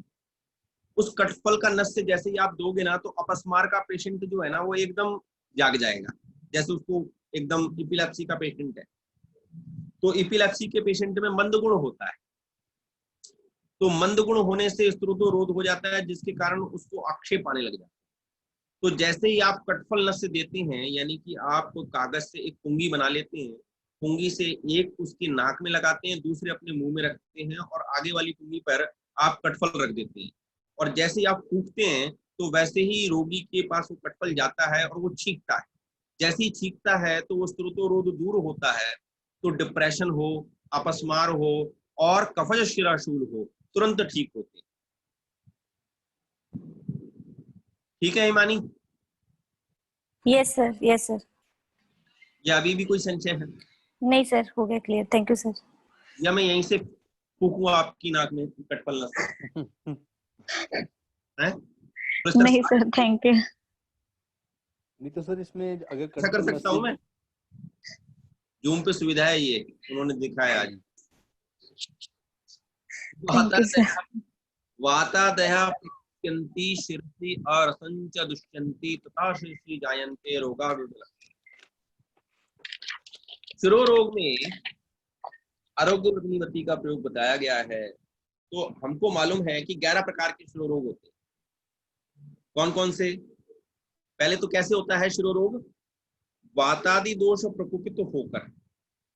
उस कटफल का नस से जैसे ही आप दोगे ना तो अपस्मार का पेशेंट जो है ना वो एकदम जाग जाएगा, जैसे उसको एकदम इपिलेप्सी का पेशेंट है तो इपिलेप्सी के पेशेंट में मंद गुण होता है, तो मंद गुण होने से स्त्रोतरोध हो जाता है जिसके कारण उसको आक्षेप आने लग जाता है। तो जैसे ही आप कटफल नस से देते हैं यानी कि आप कागज से एक पुंगी बना लेते हैं, पुंगी से एक उसकी नाक में लगाते हैं, दूसरे अपने मुंह में रखते हैं और आगे वाली पुंगी पर आप कटफल रख देते हैं, और जैसे ही आप फूंकते हैं तो वैसे ही रोगी के पास वो कटफल जाता है और वो छींकता है। जैसे ही छींकता है तो वो स्त्रोतरोध दूर होता है, तो डिप्रेशन हो, अपस्मार हो और कफज शिराशूल हो तुरंत ठीक होते हैं। ठीक है Himani? Yes sir, yes sir. या अभी भी कोई संशय है? नहीं सर, हो गया क्लियर, थैंक यू सर। या मैं यहीं से फूकूं आपकी नाक में कटफल नस है? नहीं सर, थैंक यू। नहीं तो सर इसमें अगर ऐसा कर सकता हूं मैं, जूम पे सुविधा है ये उन्होंने दिखाया आज। वातादया पश्यन्ति शिरसि अरसंच दुष्यन्ति तथा शिरसि जायन्ते रोगा विबला। शिरोरोग में आरोग्यवर्धिनी वटी का प्रयोग बताया गया है। तो हमको मालूम है कि 11 प्रकार के शिरोरोग होते हैं। कौन कौन से? पहले तो कैसे होता है शिरोरोग? वातादि दोष प्रकोपित होकर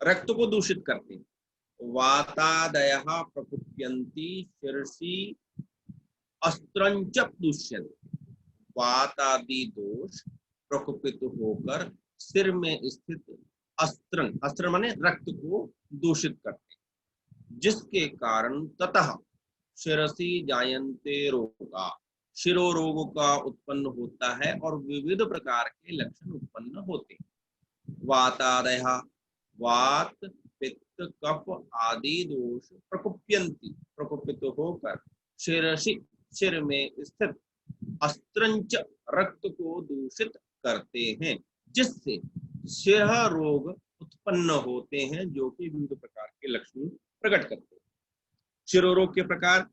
रक्त को दूषित करते हैं। वातादयः प्रकुप्यन्ति शिरसि अस्त्रंच दुष्यन्ति। वातादि दोष प्रकुपित होकर सिर में स्थित अस्त्र, अस्त्र माने रक्त को दूषित करते हैं, जिसके कारण ततः शिरसि जायन्ते रोगा, शिरो रोग का उत्पन्न होता है और विविध प्रकार के लक्षण उत्पन्न होते हैं। वातादयः, वात पित्त कफ आदि दोष प्रकुप्यन्ति, प्रकुपित होकर शिरसि, सिर में स्थित अस्त्रंच रक्त को दूषित करते हैं, जिससे शिर रोग उत्पन्न होते हैं, जो कि विविध प्रकार के लक्षण प्रकट करते हैं। शिरोरोग के प्रकार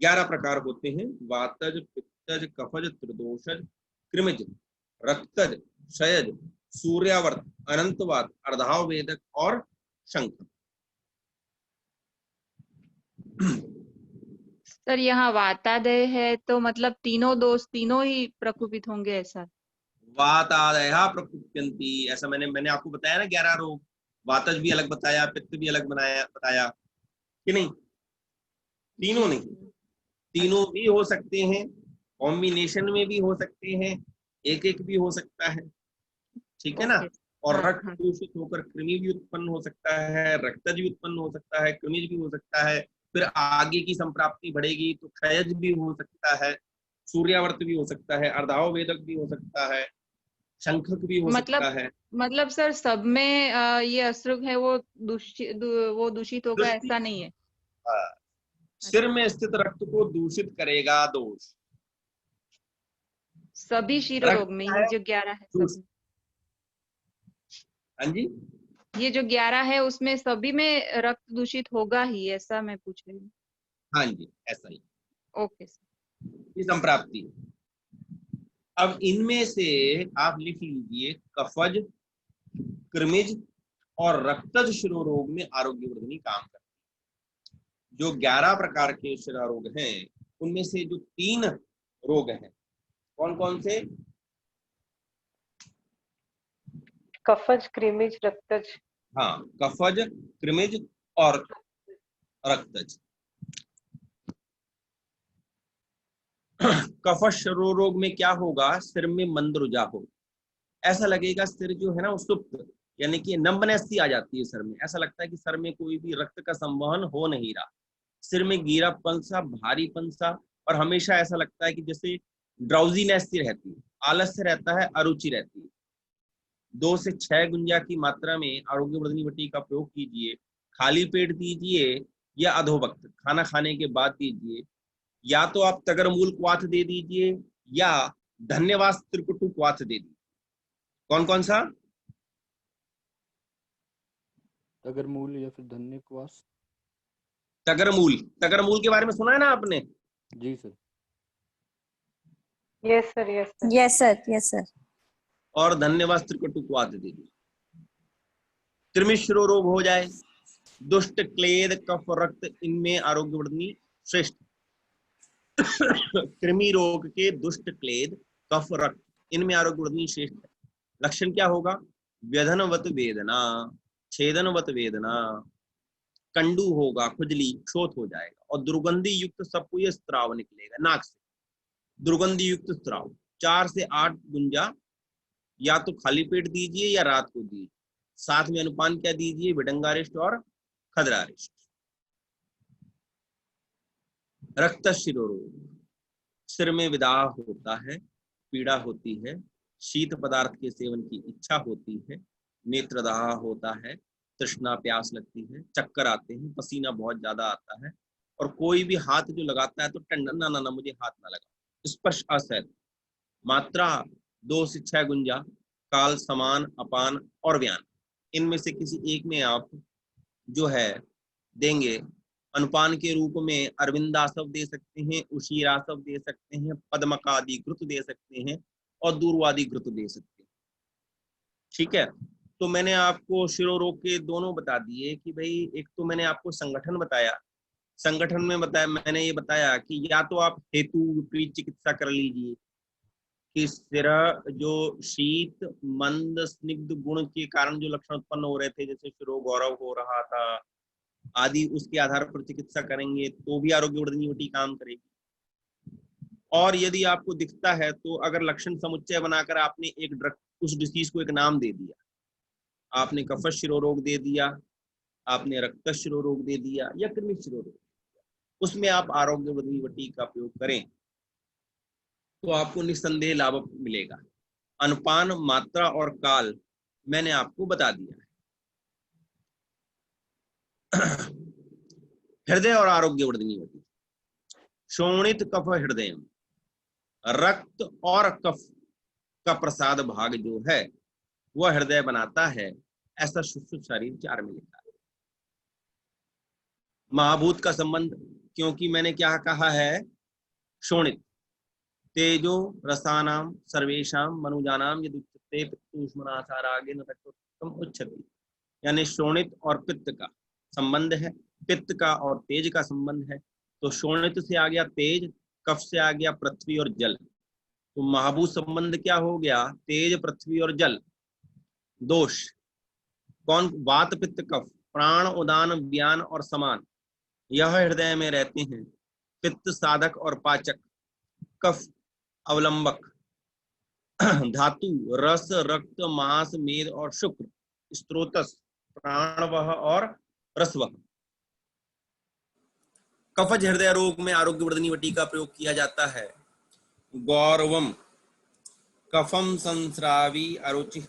11 प्रकार होते हैं। वातज, पित्तज, कफज, त्रिदोषज, कृमिज, रक्तज, क्षयज, सूर्यावर्त, अनंतवात, अर्धावेदक और शंख। सर यहाँ वातादय है तो मतलब तीनों दोष तीनों ही प्रकोपित होंगे ऐसा? वातादयः प्रकुप्यन्ति, ऐसा मैंने आपको बताया ना 11 रोग। वातज भी अलग बताया, पित्त भी अलग बताया कि नहीं? तीनों नहीं, तीनों भी हो सकते हैं, कॉम्बिनेशन में भी हो सकते हैं, एक एक भी हो सकता है, ठीक है ना? और हाँ, रक्त हाँ। दूषित होकर कृमि भी उत्पन्न हो सकता है, रक्तज भी उत्पन्न हो सकता है, कृमिज भी हो सकता है, फिर आगे की संप्राप्ति बढ़ेगी तो क्षयज भी हो सकता है, सूर्यावर्त भी हो सकता है, अर्धाववेदक भी हो सकता है, शंखक भी हो सकता है। मतलब सर सब में ये अश्रुग है वो दूषित होगा ऐसा नहीं है? सिर में स्थित रक्त को दूषित करेगा दोष। सभी शिरो रक्त रोग में है ये जो 11 है दूषित। सभी, हाँ जी, ये जो 11 है उसमें सभी में रक्त दूषित होगा ही, ऐसा मैं पूछ रही हूँ। हाँ जी, ऐसा ही ओके सर। ये संप्राप्ति। अब इनमें से आप लिख लीजिए कफज, कृमिज और रक्तज शिरो रोग में आरोग्यवर्धनी काम करते हैं। जो 11 प्रकार के शिरा रोग हैं उनमें से जो 3 रोग हैं, कौन कौन से? कफज, कृमिज, रक्तज। हाँ, कफज, कृमिज और रक्तज। कफज शिरो रोग में क्या होगा? सिर में मंदरुजा हो, ऐसा लगेगा सिर जो है ना वो सुप्त, यानी कि नंबनेस सी आ जाती है सिर में, ऐसा लगता है कि सर में कोई भी रक्त का संवहन हो नहीं रहा, सिर में गीरापन सा, भारीपन सा, और हमेशा ऐसा लगता है कि जैसे ड्राउजीनेस सी रहती है, आलस्य रहता है, अरुचि रहती है। 2 से 6 गुंजा की मात्रा में आरोग्यवर्धनी वटी का प्रयोग कीजिए। खाली पेट दीजिए या अधोवक्त खाना खाने के बाद दीजिए, या तो आप तगरमूल क्वाथ दे दीजिए या धन्यवाद त्रिकुटु क्वाथ दे दीजिए। कौन कौन सा? तगरमूल या फिर धन्य क्वास। तगरमूल, तगरमूल के बारे में सुना है ना आपने? जी sir. Yes sir, yes sir. Yes sir, yes sir. और धन्यवाद त्रिकुटु क्वाथ दे दीजिए। त्रिमिश्र रोग हो जाए, दुष्ट, क्लेद, कफ, रक्त, इनमें आरोग्यवर्धनी श्रेष्ठ। कृमि रोग के दुष्ट, क्लेद, कफ, रक्त, इनमें आरोग्यवर्धनी श्रेष्ठ है। लक्षण क्या होगा? व्यधनवत वेदना, छेदनवत वेदना, कंडू होगा, खुजली, क्षोथ हो जाएगा, और दुर्गंधि युक्त सबको स्त्राव निकलेगा नाक से, दुर्गंधि युक्त स्त्राव। 4 से 8 गुंजा या तो खाली पेट दीजिए या रात को दीजिए। साथ में अनुपान क्या दीजिए? विडंगारिष्ट और खदरारिष्ट। रक्त शिरोरोग, सिर में विदाह होता है, पीड़ा होती है, शीत पदार्थ के सेवन की इच्छा होती है, नेत्रदाह होता है, तृष्णा प्यास लगती है, चक्कर आते हैं, पसीना बहुत ज्यादा आता है, और कोई भी हाथ जो लगाता है तो टंडन ना ना ना मुझे हाथ ना लगा, स्पर्श असहज। मात्रा 2 से 6 गुंजा, काल, समान, अपान और व्यान, इनमें से किसी एक में आप जो है देंगे। अनुपान के रूप में अरविंदासव दे सकते हैं, उशीरासव दे सकते हैं, पद्मकादि घृत दे सकते हैं, और दूरवादी घृत दे सकते हैं। ठीक है, तो मैंने आपको शिरोरोग के दोनों बता दिए कि भाई एक तो मैंने आपको संगठन बताया, संगठन में बताया मैंने ये बताया कि या तो आप हेतु विपरीत चिकित्सा कर लीजिए कि सिर जो शीत, मंद, स्निग्ध गुण के कारण जो लक्षण उत्पन्न हो रहे थे, जैसे शिरो गौरव हो रहा था आदि, उसके आधार पर चिकित्सा करेंगे तो भी आरोग्यवर्धनी वटी काम करेगी। और यदि आपको दिखता है तो अगर लक्षण समुच्चय बनाकर आपने एक ड्रग, उस डिसीज को एक नाम दे दिया, आपने कफश शिरोरोग दे दिया, आपने रक्त शिरोरोग दे दिया या कृमि शिरोरोग, उसमें आप आरोग्यवर्धनी वटी का प्रयोग करें तो आपको निस्संदेह लाभ मिलेगा। अनुपान, मात्रा और काल मैंने आपको बता दिया है। हृदय और आरोग्यवर्धनी वटी, शोणित कफ हृदय, रक्त और कफ का प्रसाद भाग जो है वह हृदय बनाता है, ऐसा सुश्रुत शरीर 4 में लिखा है। महाभूत का संबंध, क्योंकि मैंने क्या कहा है? शोणित, तेजो रसानाम सर्वेशाम मनुजानाम यदुच्यते पित्तूष्मनासारागे न तत्त्वम उच्यते, यानी शोणित और पित्त का संबंध है, पित्त का और तेज का संबंध है। तो शोणित से आ गया तेज, कफ से आ गया पृथ्वी और जल। तो महाभूत संबंध क्या हो गया? तेज, पृथ्वी और जल। दोष कौन? वात, पित्त, कफ। प्राण, उदान, व्यान और समान यह हृदय में रहते हैं। पित्त साधक और पाचक, कफ अवलंबक, धातु रस, रक्त, मांस, मेद और शुक्र स्त्रोतस, प्राणवह और रसवह। कफज हृदय रोग में आरोग्यवर्धनी वटी का प्रयोग किया जाता है। गौरवम कफम संस्रावी अरुचि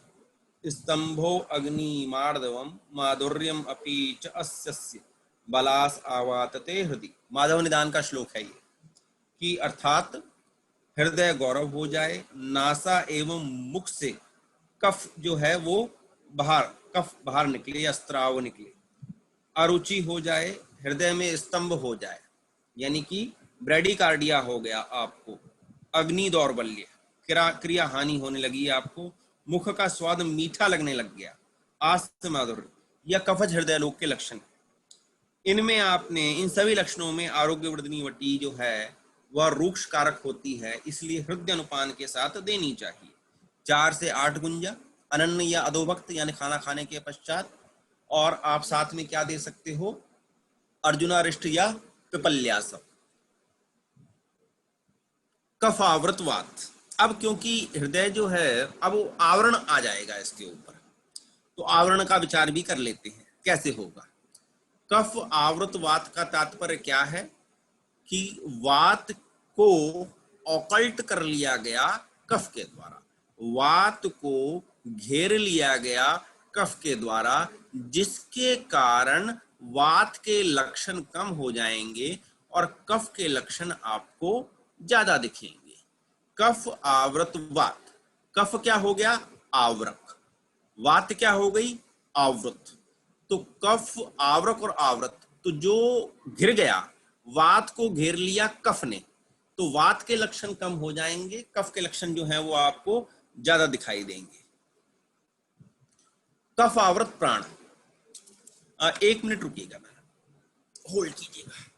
स्तंभो अग्नि मार्दवम माधुर्यम अपि च अस्यस्य बलास आवातते हृदय। माधव निदान का श्लोक है ये, कि अर्थात हृदय गौरव हो जाए, नासा एवं मुख से कफ जो है वो कफ बाहर निकले या स्त्राव निकले, अरुचि हो जाए, हृदय में स्तंभ हो जाए, यानी कि ब्रेडिकार्डिया हो गया आपको, अग्नि दौर्बल्य, क्रिया हानि होने लगी आपको, मुख का स्वाद मीठा लगने लग गया, आस्त माधुर्य, यह कफज हृदय रोग के लक्षण। इनमें आपने इन सभी लक्षणों में आरोग्यवर्धनी वटी जो है वह रूक्ष कारक होती है, इसलिए हृदय अनुपान के साथ देनी चाहिए। 4 से 8 गुंजा, अनन्य या अधोभक्त यानी खाना खाने के पश्चात। और आप साथ में क्या दे सकते हो? अर्जुनारिष्ट या पिपल्यासव। कफ आवृतवात, अब क्योंकि हृदय जो है अब वो आवरण आ जाएगा इसके ऊपर, तो आवरण का विचार भी कर लेते हैं कैसे होगा। कफ आवृतवात का तात्पर्य क्या है? कि वात को ऑकल्ट कर लिया गया कफ के द्वारा, वात को घेर लिया गया कफ के द्वारा, जिसके कारण वात के लक्षण कम हो जाएंगे और कफ के लक्षण आपको ज्यादा दिखेंगे। कफ आवृत वात, कफ क्या हो गया? आवरक, वात क्या हो गई? आवृत। तो कफ आवरक और आवृत, तो जो घिर गया, वात को घेर लिया कफ ने, तो वात के लक्षण कम हो जाएंगे, कफ के लक्षण जो है वो आपको ज्यादा दिखाई देंगे। कफ आवृत प्राण, 1 मिनट रुकिएगा, होल्ड कीजिएगा।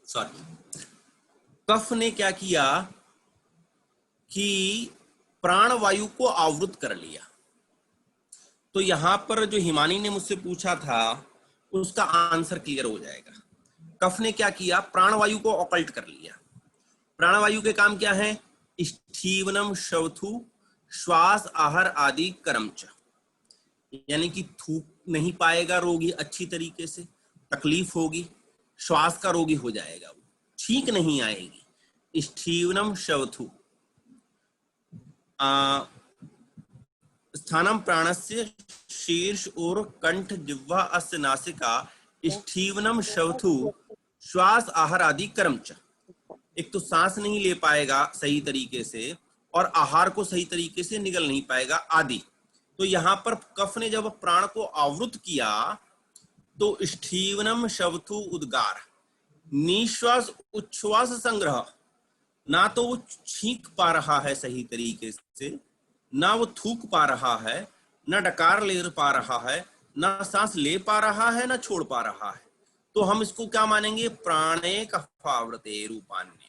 सॉरी, कफ ने क्या किया कि प्राणवायु को आवृत कर लिया। तो यहां पर जो हिमानी ने मुझसे पूछा था उसका आंसर क्लियर हो जाएगा। कफ ने क्या किया? प्राणवायु को ऑकल्ट कर लिया। प्राणवायु के काम क्या है? स्टीवनम शवथु श्वास आहार आदि कर्मच, यानी कि थूक नहीं पाएगा रोगी अच्छी तरीके से, तकलीफ होगी, श्वास का रोगी हो जाएगा, वो ठीक नहीं आएगी। स्टीवनम शवथु स्थानम प्राणस्य शीर्ष और कंठ जिह्वा अस्य नासिका स्टीवनम शवथु श्वास आहार आदि कर्मच। एक तो सांस नहीं ले पाएगा सही तरीके से और आहार को सही तरीके से निगल नहीं पाएगा आदि। तो यहां पर कफ ने जब प्राण को आवृत किया तो स्टीवनम शवथु उद्गार, निश्वास उच्छ्वास संग्रह, ना तो वो छींक पा रहा है सही तरीके से, ना वो थूक पा रहा है, ना डकार ले पा रहा है, ना सांस ले पा रहा है, ना छोड़ पा रहा है। तो हम इसको क्या मानेंगे? प्राणे कफावृते रूपान्य।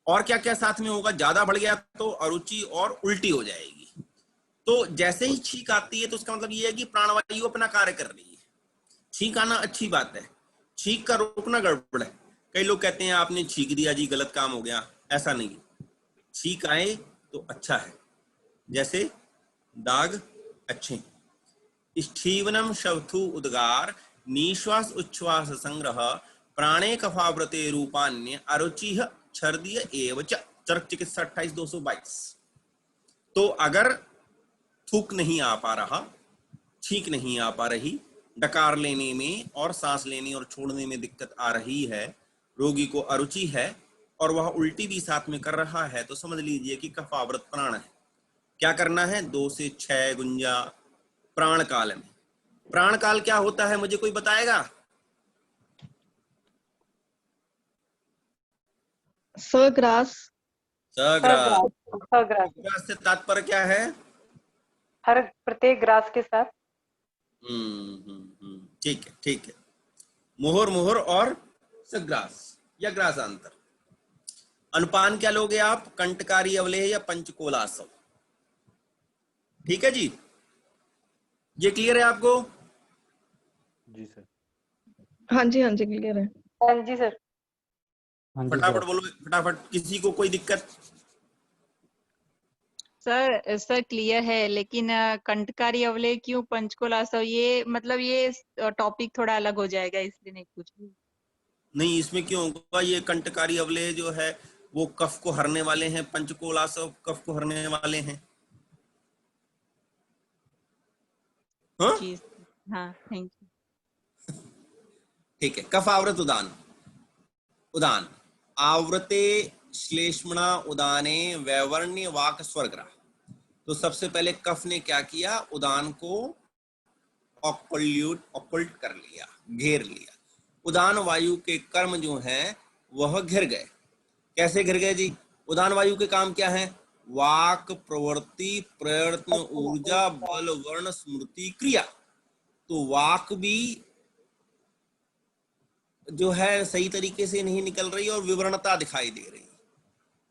और क्या क्या साथ में होगा? ज्यादा बढ़ गया तो अरुचि और उल्टी हो जाएगी। तो जैसे ही छींक आती है तो उसका मतलब ये है कि प्राणवायु अपना कार्य कर रही है। छींक आना अच्छी बात है, छींक का रोकना गड़बड़ है। कई लोग कहते हैं आपने छींक दिया जी, गलत काम हो गया, ऐसा नहीं। छींक आए तो अच्छा है, जैसे दाग अच्छे। स्थीवनम शवथु उद्गार निश्वास उच्छ्वास संग्रह प्राणे कफाव्रते रूपान्य अरुचिः छर्दीय एव च। चरक चिकित्सा 28/222। तो अगर थूक नहीं आ पा रहा, छींक नहीं आ पा रही, डकार लेने में और सांस लेने और छोड़ने में दिक्कत आ रही है, रोगी को अरुचि है और वह उल्टी भी साथ में कर रहा है, तो समझ लीजिए कि कफाव्रत प्राण है। क्या करना है? 2 से 6 गुंजा प्राण काल में। प्राण काल क्या होता है, मुझे कोई बताएगा? सग्रास। सग्रास। सग्रास। सग्रास से तात्पर्य क्या है? हर प्रत्येक ग्रास के साथ। ठीक है, ठीक है। मुहुर मुहुर और सग्रास या ग्रासांतर। अनुपान क्या लोगे आप? कंटकारी अवलेह या पंचकोलासव। ठीक है जी, ये क्लियर है आपको? जी सर। हाँ जी क्लियर है। हाँ जी सर। हाँ जी फटाफट सर। बोलो, फटाफट। किसी को कोई दिक्कत? सर क्लियर है, लेकिन कंटकारी अवलेह क्यों पंचकोलासव, ये मतलब ये टॉपिक थोड़ा अलग हो जाएगा, इसलिए नहीं पूछ रही। नहीं, इसमें क्यों होगा? ये कंटकारी अवलेह जो है वो कफ को हरने वाले हैं, पंचकोलासव कफ को हरने वाले हैं। हाँ जी हाँ, थैंक यू। ठीक है। कफ आवृत उदान। उदान आवृते श्लेष्मणा उदाने वैवर्ण्य वाक स्वर्ग्रा। तो सबसे पहले कफ ने क्या किया? उदान को ऑक्युल्ट कर लिया, घेर लिया। उदान वायु के कर्म जो हैं वह घिर गए। कैसे घिर गए जी? उदान वायु के काम क्या है? वाक, प्रवृत्ति, प्रयत्न, ऊर्जा, बल, वर्ण, स्मृति, क्रिया। तो वाक भी जो है सही तरीके से नहीं निकल रही और विवरणता दिखाई दे रही,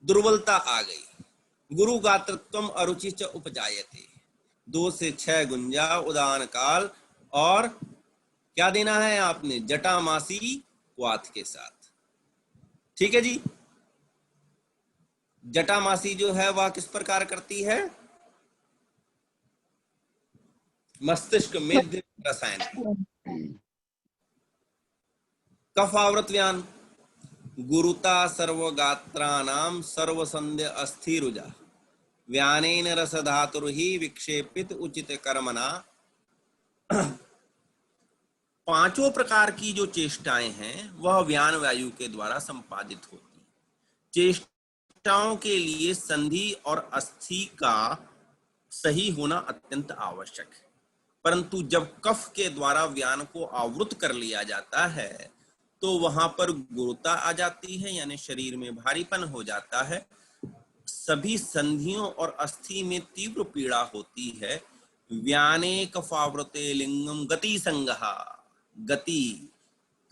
दुर्बलता आ गई। गुरु गात्रत्वम अरुचि च उपजायते। 2 से 6 गुंजा उदान काल। और क्या देना है आपने? जटामासी क्वाथ के साथ। ठीक है जी। जटामासी जो है वह किस प्रकार करती है? मस्तिष्क मेध रसायन। कफ आवृत व्यान गुरुता सर्वगात्राणाम सर्वसंध्य अस्थिरुजा व्यानेन रसधातुर्हि विक्षेपित उचित कर्मणा। 5 प्रकार की जो चेष्टाएं हैं वह व्यान वायु के द्वारा संपादित होती हैं। चेष्टाओं के लिए संधि और अस्थि का सही होना अत्यंत आवश्यक है, परंतु जब कफ के द्वारा व्यान को आवृत कर लिया जाता है तो वहां पर गुरुता आ जाती है, यानी शरीर में भारीपन हो जाता है। सभी संधियों और अस्थि में तीव्र पीड़ा होती है। व्याने कफावृते लिंगम गति संगहा। गति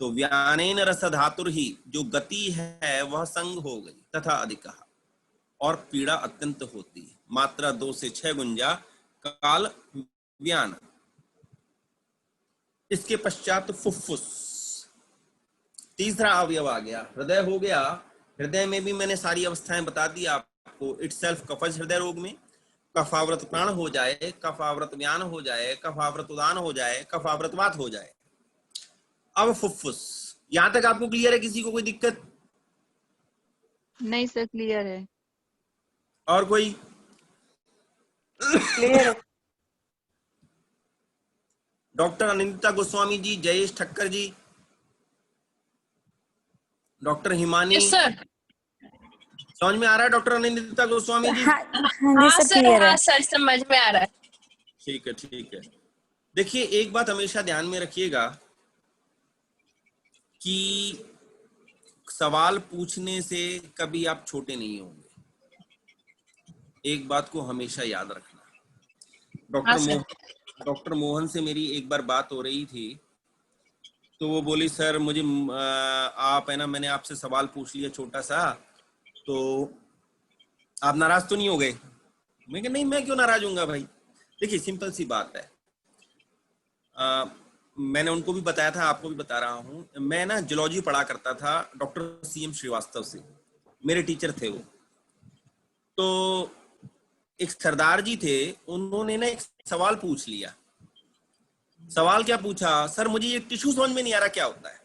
तो व्यानेन रस धातुर ही, जो गति है वह संग हो गई तथा अधिक, और पीड़ा अत्यंत होती है। मात्रा 2 से 6 गुंजा काल व्यान। इसके पश्चात फुफ्फुस, तीसरा अवयव आ गया। हृदय हो गया। हृदय में भी मैंने सारी अवस्थाएं बता दी आपको। इटसेल्फ कफज हृदय रोग में कफाव्रत प्राण हो जाए, कफाव्रत व्यान हो जाए, कफाव्रत उदान हो जाए, कफाव्रत वात हो जाए। अब फुफ्फुस, यहां तक आपको क्लियर है? किसी को कोई दिक्कत? नहीं सर, क्लियर है। और कोई? क्लियर है। Doctor Anindita Goswami ji, Jayesh Thakkar ji, doctor Himani. Yes sir. समझ में आ रहा है डॉक्टर अनिंदिता गोस्वामी जी? हाँ सर, हाँ सर, समझ में आ रहा है। ठीक है, ठीक है। देखिए, एक बात हमेशा ध्यान में रखिएगा कि सवाल पूछने से कभी आप छोटे नहीं होंगे। एक बात को हमेशा याद रखना। डॉक्टर मोहन से मेरी एक बार बात हो रही थी, तो वो बोली सर मुझे आप है ना, मैंने आपसे सवाल पूछ लिया छोटा सा, तो आप नाराज तो नहीं हो गए? मैं कहा नहीं, मैं क्यों नाराज होऊंगा भाई। देखिए, सिंपल सी बात है। मैंने उनको भी बताया था, आपको भी बता रहा हूँ। मैं ना जूलॉजी पढ़ा करता था डॉक्टर CM श्रीवास्तव से, मेरे टीचर थे वो। तो एक सरदार जी थे, उन्होंने ना एक सवाल पूछ लिया। सवाल क्या पूछा? सर मुझे ये टिश्यू समझ में नहीं आ रहा क्या होता है।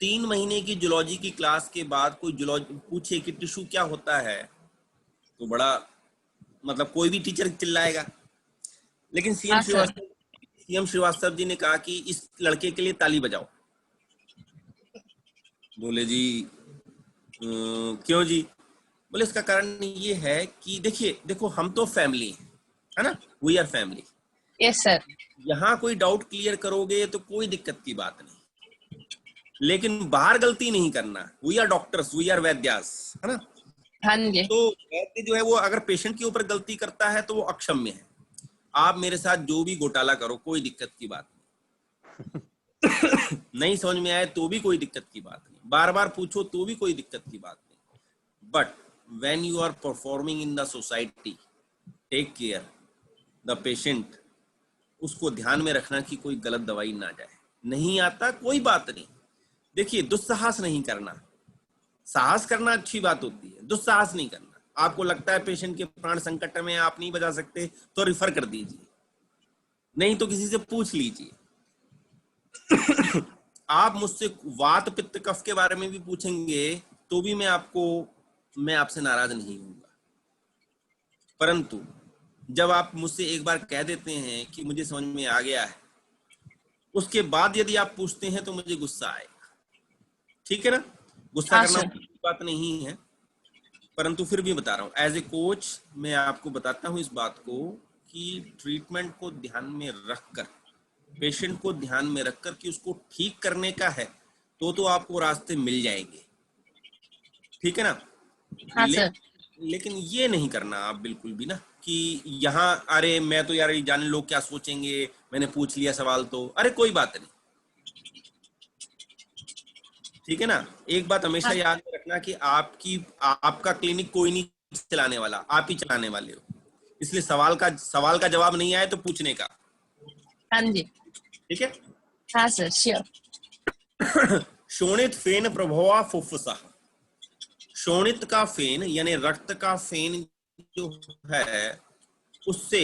3 महीने की जूलॉजी की क्लास के बाद कोई जूलॉजी पूछे कि टिश्यू क्या होता है, तो बड़ा मतलब कोई भी टीचर चिल्लाएगा। लेकिन हाँ सर। सीएम श्रीवास्तव जी ने कहा कि इस लड़के के लिए ताली बजाओ। बोले जी क्यों जी? बोले इसका कारण ये है कि देखो हम तो फैमिली है ना, we are family. Yes sir. यहाँ कोई डाउट क्लियर करोगे तो कोई दिक्कत की बात नहीं, लेकिन बाहर गलती नहीं करना। We are doctors, we are vaidyas, है ना। हाँ जी। तो वैद्य जो है वो अगर पेशेंट के ऊपर गलती करता है तो वो अक्षम्य है। आप मेरे साथ जो भी घोटाला करो कोई दिक्कत की बात नहीं। नहीं समझ में आए तो भी कोई दिक्कत की बात नहीं, बार बार पूछो तो भी कोई दिक्कत की बात नहीं। But when you are performing in the society, take care the patient. उसको ध्यान में रखना कि कोई गलत दवाई ना जाए। नहीं आता कोई बात नहीं। देखिए दुस्साहस नहीं करना, साहस करना अच्छी बात होती है, दुस्साहस नहीं करना। आपको लगता है पेशेंट के प्राण संकट में आप नहीं बचा सकते तो रिफर कर दीजिए, नहीं तो किसी से पूछ लीजिए। आप मुझसे वात पित्त कफ के बारे में भी पूछेंगे तो भी मैं आपसे नाराज नहीं होऊंगा। परंतु जब आप मुझसे एक बार कह देते हैं कि मुझे समझ में आ गया है, उसके बाद यदि आप पूछते हैं तो मुझे गुस्सा आएगा। ठीक है ना? गुस्सा करना बात नहीं है, परंतु फिर भी बता रहा हूं एज ए कोच मैं आपको बताता हूं इस बात को कि ट्रीटमेंट को ध्यान में रखकर, पेशेंट को ध्यान में रखकर कि उसको ठीक करने का है तो आपको रास्ते मिल जाएंगे। ठीक है ना? हाँ सर। लेकिन ये नहीं करना आप बिल्कुल भी ना कि यहाँ अरे मैं तो यार जाने लोग क्या सोचेंगे, मैंने पूछ लिया सवाल तो, अरे कोई बात नहीं। ठीक है ना? एक बात हमेशा याद रखना कि आपका क्लिनिक कोई नहीं चलाने वाला, आप ही चलाने वाले हो। इसलिए सवाल का जवाब नहीं आए तो पूछने का। हाँ जी। ठीक है? हाँ सर, श्योर। शोणित फेन प्रभवा फुफ्फुसा। शोणित का फेन यानी रक्त का फेन जो है उससे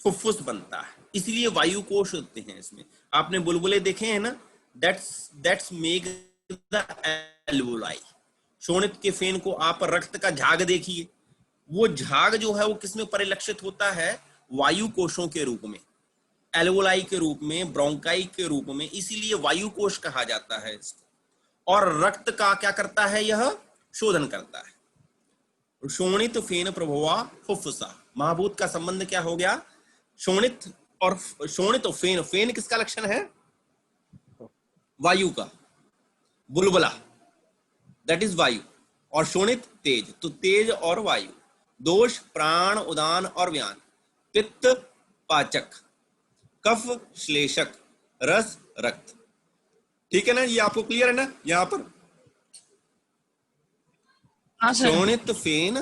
फुफ्फुस बनता है, इसलिए वायु कोश होते हैं इसमें। आपने बुलबुले देखे हैं ना, दैट्स मेक द एल्वोलाई। शोणित के फेन को आप रक्त का झाग देखिए, वो झाग जो है वो किसमें परिलक्षित होता है? वायु कोशों के रूप में, एल्वोलाई के रूप में, ब्रोंकाई के रूप में, इसीलिए वायु कोश कहा जाता है इसको। और रक्त का क्या करता है? यह शोधन करता है। शोणित फेन प्रभवा फुफ्फुसा, महाभूत का संबंध क्या हो गया? शोणित और फेन। फेन किसका लक्षण है? वायु का। बुलबुला दैट इज वायु, और शोणित तेज, तो तेज और वायु। दोष प्राण उदान और व्यान, पित्त पाचक, कफ श्लेषक, रस रक्त। ठीक है ना? ये आपको क्लियर है ना? यहां पर शोणित फेन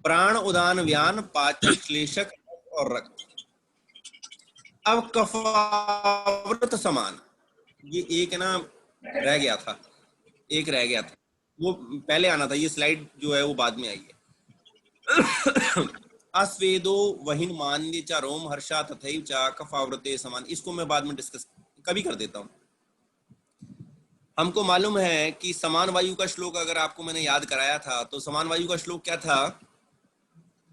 प्राण उदान व्यान पाचक श्लेषक और रक्त। अब कफावृत समान, ये एक ना रह गया था, वो पहले आना था, ये स्लाइड जो है वो बाद में आई है। अस्वेदो वहिन मान्य च रोम हर्षा तथैव च कफावृते समान। इसको मैं बाद में डिस्कस कभी कर देता हूं। हमको मालूम है कि समान वायु का श्लोक अगर आपको मैंने याद कराया था तो समान वायु का श्लोक क्या था?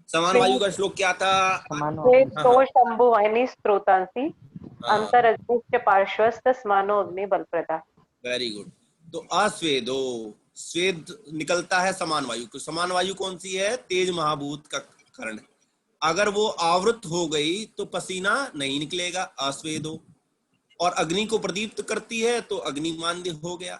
समान वायु का श्लोक क्या था? शंभु वाहिनी स्त्रोतांसी अंतर अग्निश्च पार्श्वस्थ स्मानो अग्नि बलप्रदा। Very good. तो अस्वेदो, स्वेद निकलता है समान वायु को। समान वायु कौन सी है? तेज महाभूत का कारण। अगर वो आवृत हो गई तो पसीना नहीं निकलेगा, अस्वेदो। और अग्नि को प्रदीप्त करती है तो अग्निमान्य हो गया।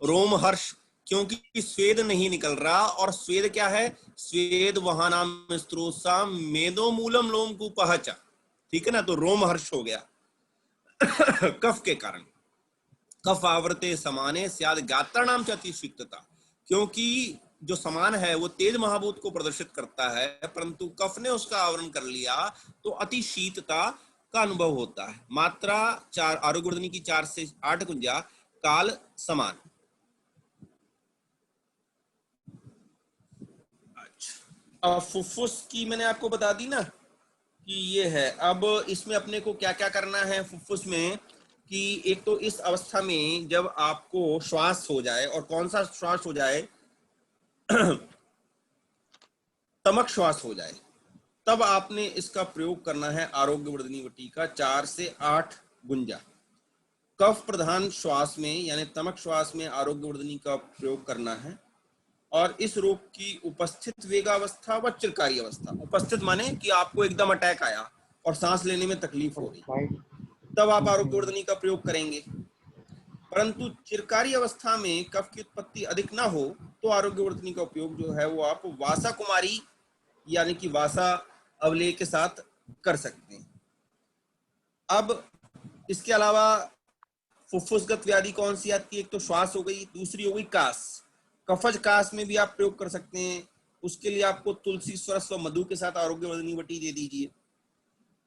रोम हर्ष, क्योंकि स्वेद नहीं निकल रहा, और स्वेद क्या है? स्वेद वहां नाम स्त्रोसा मेदो मूलम लोम कुपहच। ठीक है ना? तो रोम हर्ष हो गया। कफ के कारण, कफ आवृते समाने स्याद गात्राणाम च अतिशीक्तता, क्योंकि जो समान है वो तेज महाभूत को प्रदर्शित करता है, परंतु कफ ने उसका आवरण कर लिया तो अति शीतता का अनुभव होता है। मात्रा 4 आरोग्यवर्धनी की 4 से 8 गुंजा, काल समान। अच्छा, अब फुफ्फुस की मैंने आपको बता दी ना कि ये है। अब इसमें अपने को क्या क्या करना है फुफ्फुस में, कि एक तो इस अवस्था में जब आपको श्वास हो जाए, और कौन सा श्वास हो जाए, तमक श्वास हो जाए, तब आपने इसका प्रयोग करना है आरोग्यवर्धनी वटी का 4 से 8 गुंजा। कफ प्रधान श्वास में यानी तमक श्वास में आरोग्यवर्धनी का प्रयोग करना है। और इस रोग की उपस्थित वेगावस्था व चिरकारी अवस्था, उपस्थित माने कि आपको एकदम अटैक आया और सांस लेने में तकलीफ हो रही, तब आप आरोग्यवर्धनी का प्रयोग करेंगे। परंतु चिरकारी अवस्था में कफ की उत्पत्ति अधिक ना हो तो आरोग्यवर्धनी का उपयोग जो है वो आप वासा कुमारी यानी कि वासा अवलेय के साथ कर सकते हैं। अब इसके अलावा फुफ्फुसगत व्याधि कौन सी आती है, एक तो श्वास हो गई, दूसरी हो गई कास। कफज कास में भी आप प्रयोग कर सकते हैं। उसके लिए आपको तुलसी स्वरस व मधु के साथ आरोग्यवर्धनी वटी दे दीजिए,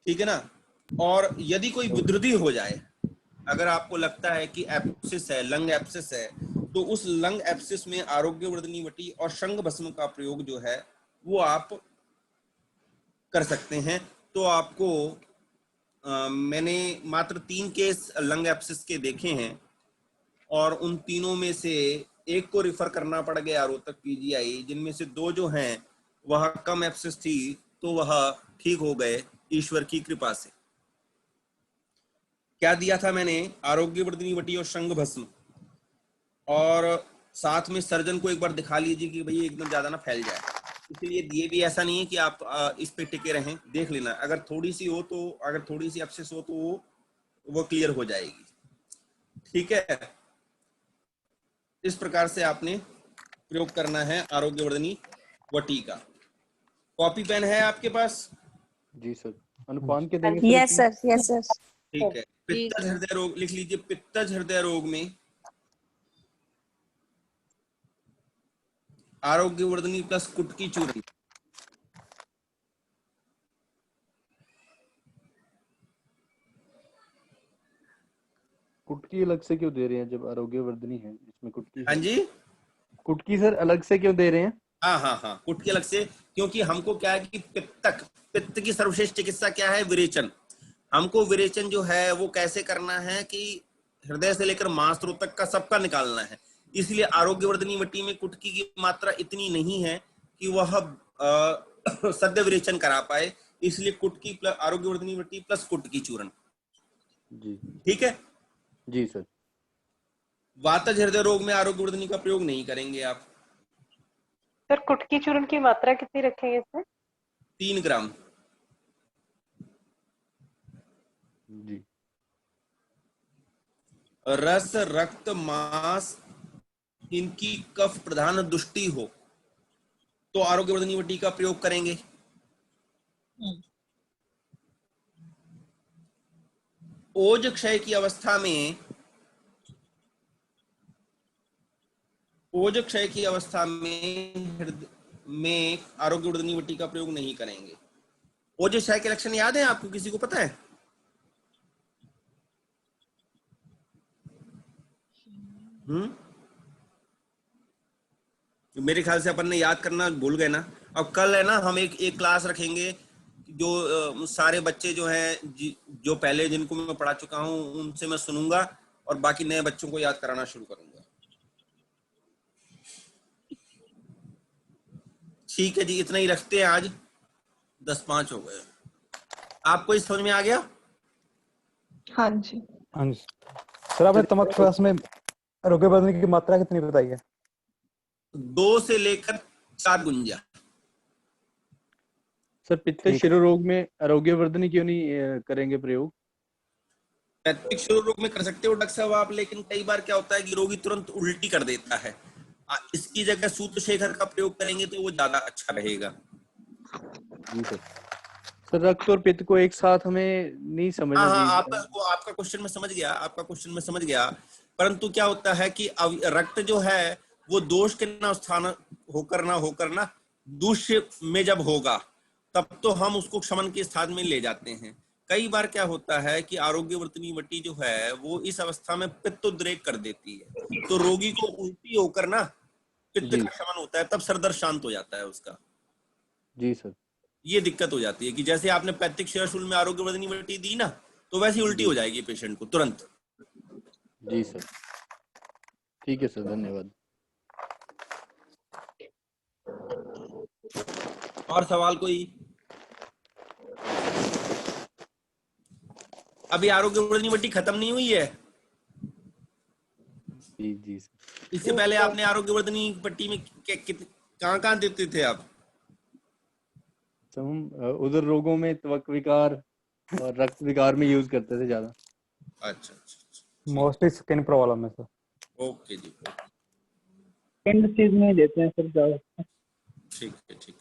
ठीक है ना। और यदि कोई विद्रुति हो जाए, अगर आपको लगता है कि एप्सिस है, लंग एप्सिस है, तो उस लंग एप्सिस में आरोग्यवर्धनी वटी और शंख भस्म का प्रयोग जो है वो आप कर सकते हैं। तो आपको मैंने मात्र 3 केस लंग एप्सिस के देखे हैं, और उन तीनों में से एक को रिफर करना पड़ गया रोहतक पीजीआई, जिनमें से 2 जो हैं वह कम एप्सिस थी, तो वह ठीक हो गए ईश्वर की कृपा से। क्या दिया था मैंने, आरोग्यवर्धनी वटी और शंख भस्म, और साथ में सर्जन को एक बार दिखा लीजिए कि भाई एकदम ज्यादा ना फैल जाए। इसलिए ये भी ऐसा नहीं है कि आप इस पे टिके रहें, देख लेना, अगर थोड़ी सी हो तो, अगर थोड़ी सी एप्सिस हो तो वो क्लियर हो जाएगी, ठीक है। इस प्रकार से आपने प्रयोग करना है आरोग्यवर्धनी वटी का। कॉपी पेन है आपके पास? जी सर। अनुपान के देंगे सर यस इसमें? Sir, yes sir. ठीक है। पित्तज हृदय रोग लिख लीजिए। पित्तज हृदय रोग में आरोग्यवर्धनी प्लस कुटकी चूर्ण, कुटकी अलग से क्यों दे रहे हैं जब आरोग्यवर्धनी है इसमें कुटकी? हाँ जी, कुटकी सर अलग से क्यों दे रहे हैं? हाँ, कुटकी अलग से, क्योंकि हमको क्या है कि पित्त की सर्वश्रेष्ठ चिकित्सा क्या है, विरेचन। हमको विरेचन जो है वो कैसे करना है कि हृदय से लेकर मांसपेशियों तक का सबका निकालना है। इसलिए आरोग्यवर्धनी वटी में कुटकी की मात्रा इतनी नहीं है कि वह सद्य विरेचन करा पाए, इसलिए कुटकी प्लस आरोग्यवर्धनी वटी प्लस कुटकी चूर्ण, जी ठीक है जी सर। वातज हृदय रोग में आरोग्यवर्धनी का प्रयोग नहीं करेंगे आप। सर कुटकी चूर्ण की मात्रा कितनी रखेंगे इसमें? 3 ग्राम। जी। रस रक्त मांस इनकी कफ प्रधान दुष्टि हो तो आरोग्यवर्धनी वटी का प्रयोग करेंगे। ओज क्षय की अवस्था में, ओज क्षय की अवस्था में आरोग्यवर्धनी वटी का प्रयोग नहीं करेंगे। ओज क्षय के लक्षण याद है आपको, किसी को पता है? मेरे ख्याल से अपन ने याद करना भूल गए ना। अब कल है ना, हम एक क्लास रखेंगे जो सारे बच्चे जो हैं जो पहले जिनको मैं पढ़ा चुका हूं उनसे मैं सुनूंगा, और बाकी नए बच्चों को याद कराना शुरू करूंगा। ठीक है जी, इतना ही रखते हैं आज, 10:05 हो गए। आपको इस समझ में आ गया? हाँ जी। हाँ जी सर। आपने तमक श्वास में आरोग्यवर्धनी की मात्रा कितनी बताई है? 2 से लेकर 4 गुंजा। सर पित्त शिरो रोग में आरोग्यवर्धनी क्यों नहीं करेंगे प्रयोग? पैतृक शिरो रोग में कर सकते हो डॉक्टर साहब आप, लेकिन कई बार क्या होता है कि रोगी तुरंत उल्टी कर देता है। इसकी जगह सूत्र शेखर का प्रयोग करेंगे तो वो ज्यादा अच्छा रहेगा। जी सर। सर रक्त और पित्त को एक साथ हमें नहीं समझना हाँ, चाहिए। आपका क्वेश्चन मैं समझ गया, आपका क्वेश्चन मैं समझ गया। परंतु क्या होता है कि रक्त जो है वो दोष के ना स्थान होकर ना दूष्य में जब होगा तब तो हम उसको क्षमन के स्थान में ले जाते हैं। कई बार क्या होता है कि आरोग्यवर्धिनी वटी जो है वो इस अवस्था में पित्तोद्रेक कर देती है, तो रोगी को उल्टी होकर ना पित्त जी का शमन होता है, तब सर दर्द शांत हो जाता है उसका। जी सर। ये दिक्कत हो जाती है कि जैसे आपने पैतृक शिरशूल में आरोग्यवर्धिनी वटी दी ना, तो वैसी उल्टी जी हो जाएगी पेशेंट को तुरंत। जी सर, ठीक है सर, धन्यवाद। और सवाल कोई? अभी आरोग्यवर्धिनी वटी खत्म नहीं हुई है। जी जी सर। इससे पहले आपने आरोग्यवर्धिनी पट्टी में कहाँ देते थे आप? तो हम उधर रोगों में त्वक विकार और रक्त विकार में यूज करते थे ज्यादा। अच्छा अच्छा, मोस्टली स्किन प्रॉब्लम है सर। ओके जी, स्किन डिसीज में देते हैं सर ज्यादा। ठीक है ठीक है।